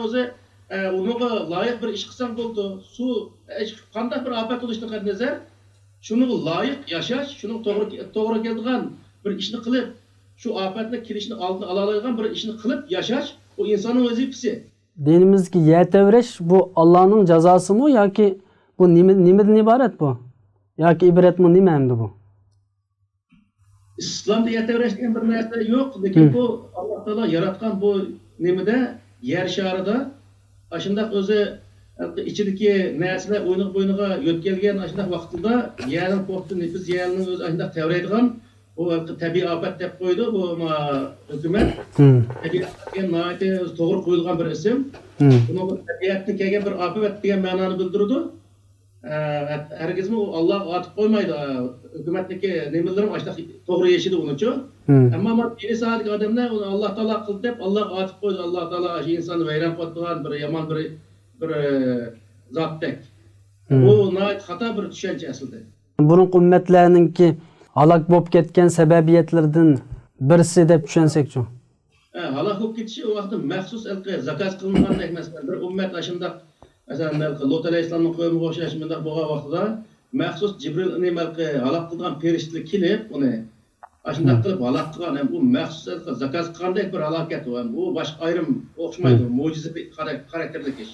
Onuğa layık bir iş kılsan buldu. Su, kandak bir afet oluşuna kadar nazar, şunu layık yaşaş, şunun doğru geldiğin bir işini kılıp, şu afetle kirişini altına alalaygan bir işini kılıp yaşaş, o insanın vazifesi. Dinimizdeki yetevreş bu Allah'ın cezası mı ya ki bu nimeden ibaret bu? Ya ki ibret mi nime endi bu? İslam'da yetevreş diyen bir narsa yok. Lekin bu Allah Teala yaratkan bu nimede yer şarida aşındak özü içindeki nesle oynuğa yötkelgen aşındak vaktında yeğenin korktu biz yeğenin özü aşındak tevreydiğen o tabi afet dep koydu bu hükümet. Tabi afetken naiti doğru koyulgan bir isim. Bunun tabiatını kelgen bir afet diyen mananı bildirdi. Herkesmi Allah atıp koymaydı. Hükümetteki nemelerim aşındak doğru yeşidi onun için. Ama biri saatlik adamlar onu Allah Teala kıldı hep Allah atıp koydu. Allah Teala insanı veyran koyduğun bir yaman bir zat tek. Bu nait hata bir düşünce aslında. Bunun ümmetlerininki halak bolup ketken sebebiyetlerden birisi dep düşünsek şu. Halak bolup ketişi o vakti mahsus zakaz kılıngan dek mesela bir ümmet aşında mesela Lut Aleyhisselam'ın kavmi o'xshashmida bo'lgan vaqtida maxsus Jibril halak qilgan ferishtalar kelib uni ashunday qilib halak qilgan bu maxsus zakaz qilgandek bir halokat bu boshqa ayrim o'xshamaydi mo'jiza xarakterli ish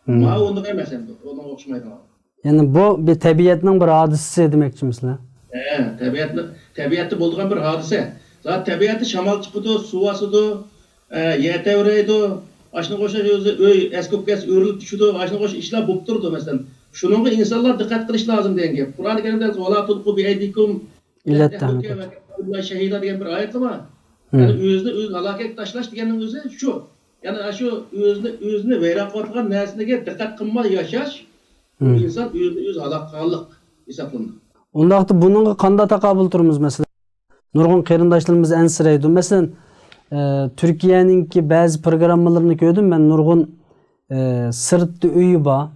ma unday emas endi unga o'xshamaydi. Yani bu bir tabiatning bir hodisasi demoqchimisizlar? Tabiatda bo'lgan bir hodisa. Zaten tabiatda shamol chiqadi, suv osadi, yer tevraydi. Aşına koşa öy eskopkes örülüp düşüdü, aşına koşa işler bulup durdu mesela. Şununla insanlar dikkat kılış lazım diyen gibi. Kur'an-ı Kerim'de وَلَا تُلْقُوا بِاَيْدِكُمْ اِلَّا التَّهْلُكَ şehida diyen bir ayet var. Yani öz halaket taşlaş diyenin özü şu. Yani şu özünü veyran koyduğun nesnege dikkat kılma yaşaş, insan öz halakkallık hesaplandı. Onda bunun kanda takabül turumuz mesela. Nurgun kıyırındaşlarımız ensireydi. Mesela Türkiye'ninki bazı programmalarını gördüm ben Nurgun sırtlı üyü ba,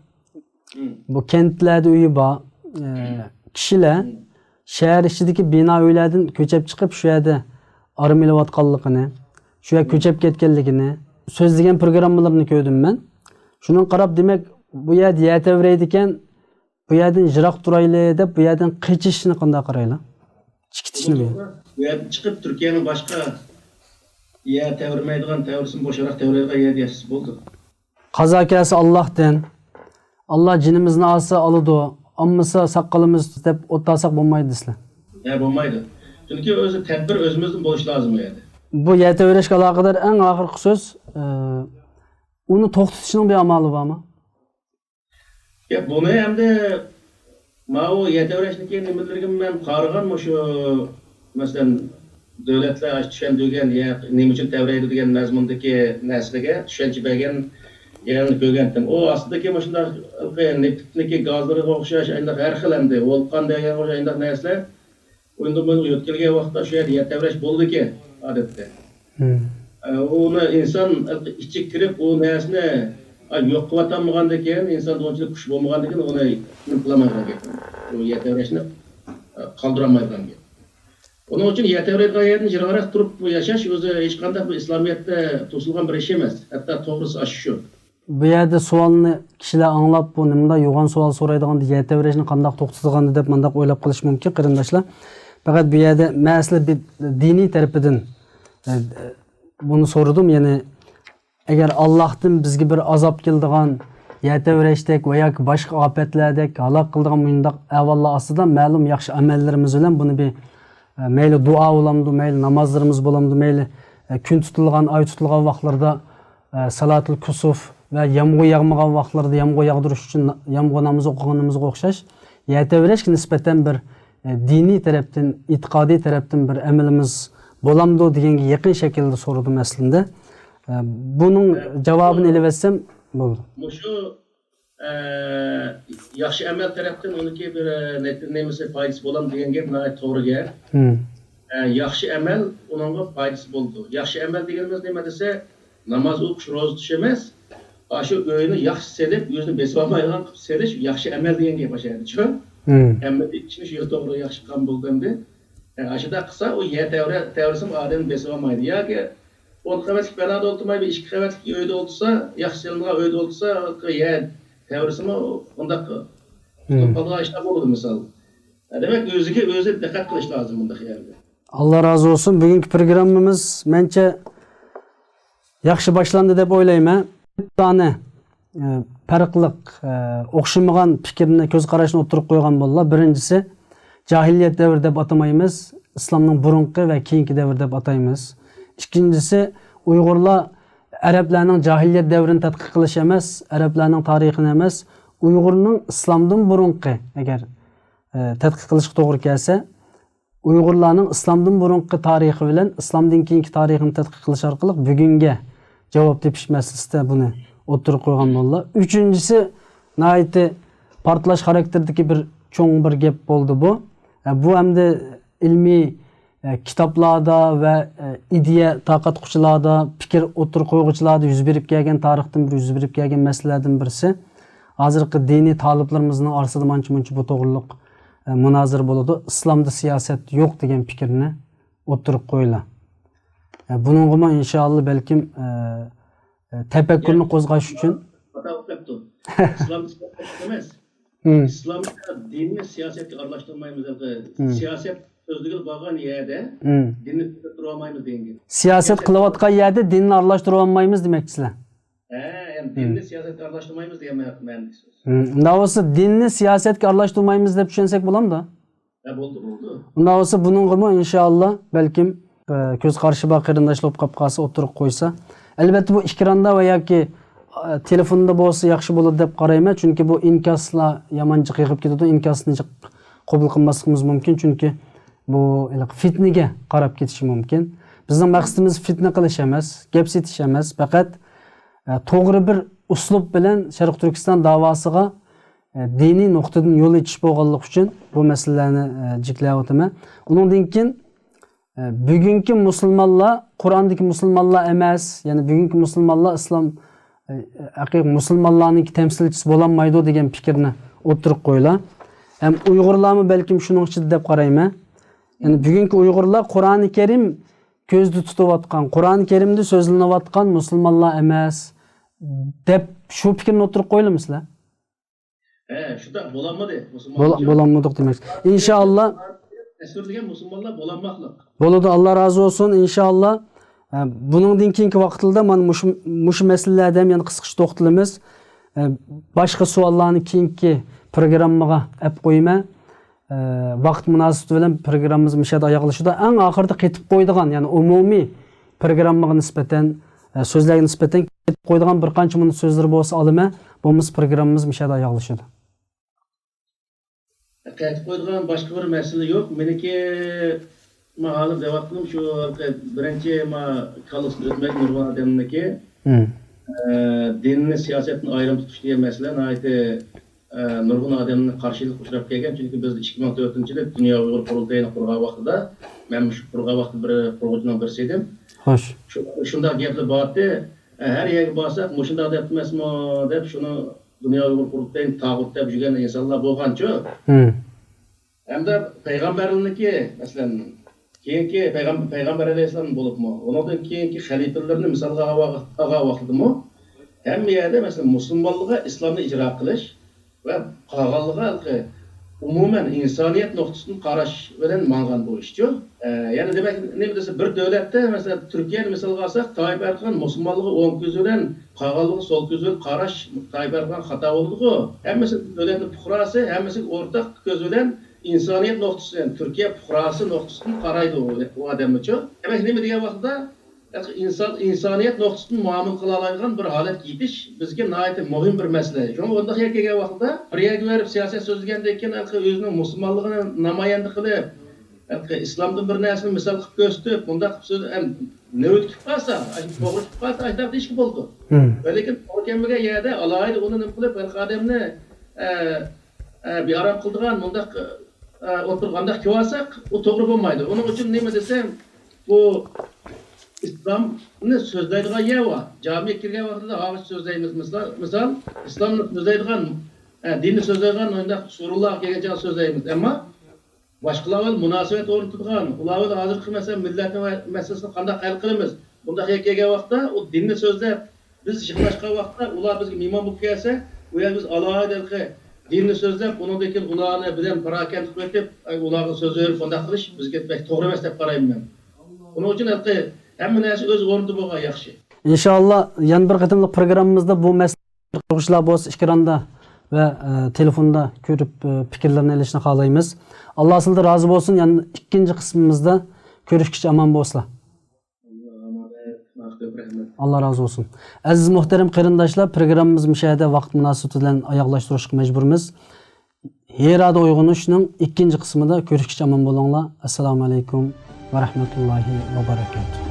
bu kentlerde üyü ba, kişiler şehir içindeki bina öylerden köçep çıkıp şu yerde arım ile vatkallıkını, şu yerde köçep ketkenlikini sözlegen programmalarını gördüm ben. Şunun qarab demek bu yerde yetevreydiken bu yerden jirak duraylı edip bu yerden kıçışını kanda qarayla. Çıkıtışını bir. Bu yerden çıkıp Türkiye'nin başka yer tevirmeydiğin tevirsin boşarak tevreydiğin yer diyesiz buldu. Kaza kelse Allah'tan. Allah cinimizni alsa alıdı. Ammasa sakkalımız dep otlasak bulmaydı sizler. Bulmaydı. Çünkü özü tedbir özümüzün buluş lazım o yerde. Bu yete öğreşke alakadar en ahırkı söz onu toxtutuşunun bir amalı var mı? Bunu hem de o yete öğreşdeki nimelergim ben qarıgan şu mesela devletler düşendiğen ya ne için tevreydi degan mazmundaki neslige düşençi bergen yerini ko'rgandim. O aslidagi mana shunday neftniki gazlarga o'xshash aynan har xil hamda volqon degan o'sha narsalar unda men o'tgan vaqtda shu yerda tevresh bo'ldiki odatda. Uni inson ichi kirib u narsani yo'q qilayotgandan keyin inson unchalik kuch bo'lmagandan keyin uni qilolmaydigan gap. U yetevreshni qoldirolmaydigan gap. Onun için yetevreydigan yerni jirorat turib yashash o'zi hech qanday bu islomiyatda to'silgan bir ish emas. Hatto to'g'risi shu. Bu yerde sualını kişiler anlap bu nimda yoğun sual soraydigan yetevreshni qandaq to'xtatgandı deb mendaq o'ylab qilish mumkin qarindoshlar. Fakat bu yerde mesele bir dini tarafından bunu sordum. Yani eğer Allah'tan bizge bir azap keldigan yetevreshdek veya başka afetlerdek halak kıldigan mundaq avvallar aslida ma'lum yaxshi amallarimiz bilan bunu bir meyli dua olamdı, meyli namazlarımız bolamdı, meyli gün tutulgan, ay tutulgan vaqtlarda salatul kusuf ve yağmur yağmagan vaqtlarda yağmur yağdırış için yağmur namazı okuganımızga o'xshash yetevreshga nisbatan bir dini tarafdan, itiqodiy tarafdan bir amalimiz bolamdı deganga yaqin şekilde sordum aslında. Bunun cevabını elevetsem Bo'ldi. Muşu yaxşı əməl tərəfdən onunki bir nəsə faydası bolam degan gap mənə to'g'ri gap. Yaxşı əməl onunğa faydası boldu. Yaxşı əməl deganimiz nima desa, namoz o'qish, roza tutish emas. Shu o'yini yaxshi selib, o'zini besib olmaydigan qilib selish yaxshi əməl degan gap o'sha. Hamma ishni shu to'g'ri yaxshi qilgan bo'ldi endi. Ashida qilsa u yer tavrisam odam besib olmaydi. Yoki 10 qavatlik binada o'tirmaydi, 2 qavatlik uyda o'tirsa, yaxshi selingan uyda o'tirsa, yer tavrisimi undaq qolgan ishlar bo'ladi misol. Demak, o'ziga o'zi diqqat qilish lozim bunda yerda. Allah razı olsun. Bugünkü programımız bence yaxshi boshlandi deb o'ylayman. Bir tane farqliq, o'xshamagan fikrni, ko'z qarashini o'tirib qo'ygan bo'ldilar. Birinchisi jahiliyat davri deb atamaymiz, islomning burunqi va keyingi davr deb ataymiz. Ikkinchisi Uyg'urlar Arablarning jahiliyat davrini tadqiq qilish emas, Arablarning tarixini emas, Uyg'urning islomdan burunqi agar tadqiq qilishga to'g'ri kelsa, Uyg'urlarning islomdan burunqi tarixi bilan islomdan keyingi tarixini tadqiq qilish orqali bugunga javob tepish masalasida buni o'tirib qo'ygan bo'ldilar. Uchinchisi nihoyatda portlash xarakterdagi bir cho'ng bir gap bo'ldi bu. Bu hamda ilmiy kitoblarda va ideya taqatquchilarda, fikr o'tirib qo'yguchilarda yuz berib kelgan tarixdan bir yuz berib kelgan masalalardan birisi. Hozirgi diniy talablarimizning orasida mancha-muncha bu to'g'riliq munozara bo'ladi. Islomda siyosat yo'q degan fikrni o'tirib qo'ylar. Buningga inshaalloh balkim tafakkurni qo'zg'ash uchun İslamda siyaset emas. İslamda dinni siyosatga aralashtirmaymiz. Siyosat so'zligiga bo'lgan yerda dinni tushuntirib olmaymiz degan. Siyosat qilayotgan yerda dinni aralashtirib olmaymiz demoqchisizlar. Yani dinni siyosatga aralashtirmaymiz degan ma'noda so'z. Unda bo'lsa dinni siyosatga aralashtirmaymiz deb tushunsak bo'ladimi? Bo'ldi. Unda bo'lsa buningga inshaalloh balkim ko'z qarshi bor qarindoshlar qolib qolsa o'tirib qo'ysa, albatta bu ekranda va yoki telefonda bo'lsa yaxshi bo'ladi deb qarayman, chunki bu inkaslar yamanchi qiyib ketadi, inkasni qabul qilmasligimiz mumkin, chunki bu fitnaga qarab ketishi mumkin. Bizning maqsadimiz fitna qilish emas, gap setish emas, faqat to'g'ri bir uslub bilan Sharq Turkiston davosiga diniy nuqtadan yo'l etish bo'lganligi uchun bu masalalarni jiklayapman. Undan keyin bugungi musulmonlar Qur'ondagi musulmonlar emas, ya'ni bugungi musulmonlar islom haqiqiy musulmonlarning temsilchisi bo'lolmaydi degan fikrni o'tirib qo'ylar. Ham Uyg'urlarmi balkim shuning ichida deb qarayman. Ya'ni bugungi Uyg'urlar Qur'oni Karim ko'zda tutayotgan, Qur'oni Karimda so'zlanayotgan musulmonlar emas deb shu fikrni o'tirib qo'ylamizlar. Shunda bo'lanmadi musulmonlar. Bo'lanmadik demak. Inshaalloh Esur degan musulmonlar bo'lanmoqlik. Bo'ladi, Alloh razı olsun inshaalloh. Buningdan keyingi vaqtlarda mana mush masalalarga ham yana qisqacha to'xtalamiz. Boshqa savollarni keyingi programmaga olib qo'yman. Vaqt munosabati bilan programmamiz mishada oyoqlashida eng oxirida ketib qo'ydigan, ya'ni umumiy programmaga nisbatan so'zlarga nisbatan ketib qo'ydigan bir qancha minut so'zlar bo'lsa olaman. Bo'lmasa programmamiz mishada oyoqlashadi. Ketib qo'ydigan boshqa bir masala yo'q. Meniki hozir javobim shu birinchi kalos o'tmak nurg'un odamniki dinni siyosatni ayrim tutish degan masala nihoyatda nurg'un odamni qarshilik uchrab kelgan, chunki biz 2004-yilda Dunyo Uyg'ur qurultayini qurgan vaqtida men shu qurgan vaqtda bir quruvchining birisi edim. Xo'sh. Shunday gaplar bordi. Har yerga borsak, shunday deb emasmi deb shuni Dunyo Uyg'ur qurultayini tag'ut deb yurgan insonlar bo'lganchu. Hamda payg'ambarlarniki masalan keyingi payg'ambar alayhissalom bo'libmi? Undan keyingi xalifalarni misolga olgan vaqtidami hamma yerda masalan musulmonlarga islomni ijro qilish va qolganlarga umuman insoniyat nuqtasidan qarash bilan mang'an bu ishchi. Ya'ni demak, nima desa bir davlatda masalan Turkiyani misolga olsak, Tayyip Erdo'g'an musulmonlarga o'ng ko'z bilan, qolganlarga so'l ko'z bilan qarash Tayyip Erdo'g'an xato bo'ldi-ku. Hammasi davlatning fuqarosi, hammasi o'rtaq ko'z bilan insoniyat nuqtasidan, Turkiya fuqarosi nuqtasidan qaraydi u odamcha. Demak, nima degan vaqtda insoniyat nuqtasidan muomala qila oladigan bir holat yetish bizga nihoyatda muhim bir masala. Chunki unda kelgan vaqtda bir yerga berib siyosat so'zlagandan keyin o'zining musulmonligini namoyanda qilib, islomdan bir narsani misol qilib ko'rsatib, bunda qilib ne ötkip kalsa, doğru çıkıp kalsa aydaq deyişki boldu. Lekin o kemige yerde alaydı onun kılıp el kademni bir aram kıldıgan mundaq oturganda kivasak o to'g'ri bo'lmaydi. Onun için nima desem bu İslam'ni sözleydiğen yer var. Camiye kirgen vaqtida hozir sözleymiz misal İslam'ni sözleydiğen dinni sözleydiğen onda surullah kelgancha sözleymiz. Ama başkalar münasebet o'rnatadigan, ular hozirgi mesela millatning masalasini qanday hal qilamiz? Bunda kelgan vaqtda o dinni sözlep biz yig'lashgan vaqtda ular bizga mehmon bo'lib kelsa, u yer biz alohida dinni sözlep undan keyin ularni bilan parakent qilib ularga so'z berib bunday qilish bizga to'g'ri emas deb qarayman men. Buning uchun hamma narsa o'z o'rnida bo'lgan yaxshi. İnşallah yan bir qatımlıq programımızda bu məsələ to'g'rilar bo'lsa ekranda ve telefonda görüp fikirlerini ilişini qalaymiz. Allah sizden razı olsun. Yani ikinci kısmımızda görüşkice aman bolsa. Allah razı olsun. Aziz muhterem qarindoshlar, programımız müşahede vaqt münasabati bilan oyoqlashtirishga majburmiz. Herada uyg'onishning ikkinchi qismida görüşkice aman bo'linglar. Assalomu alaykum va rahmatullohi va barakatuh.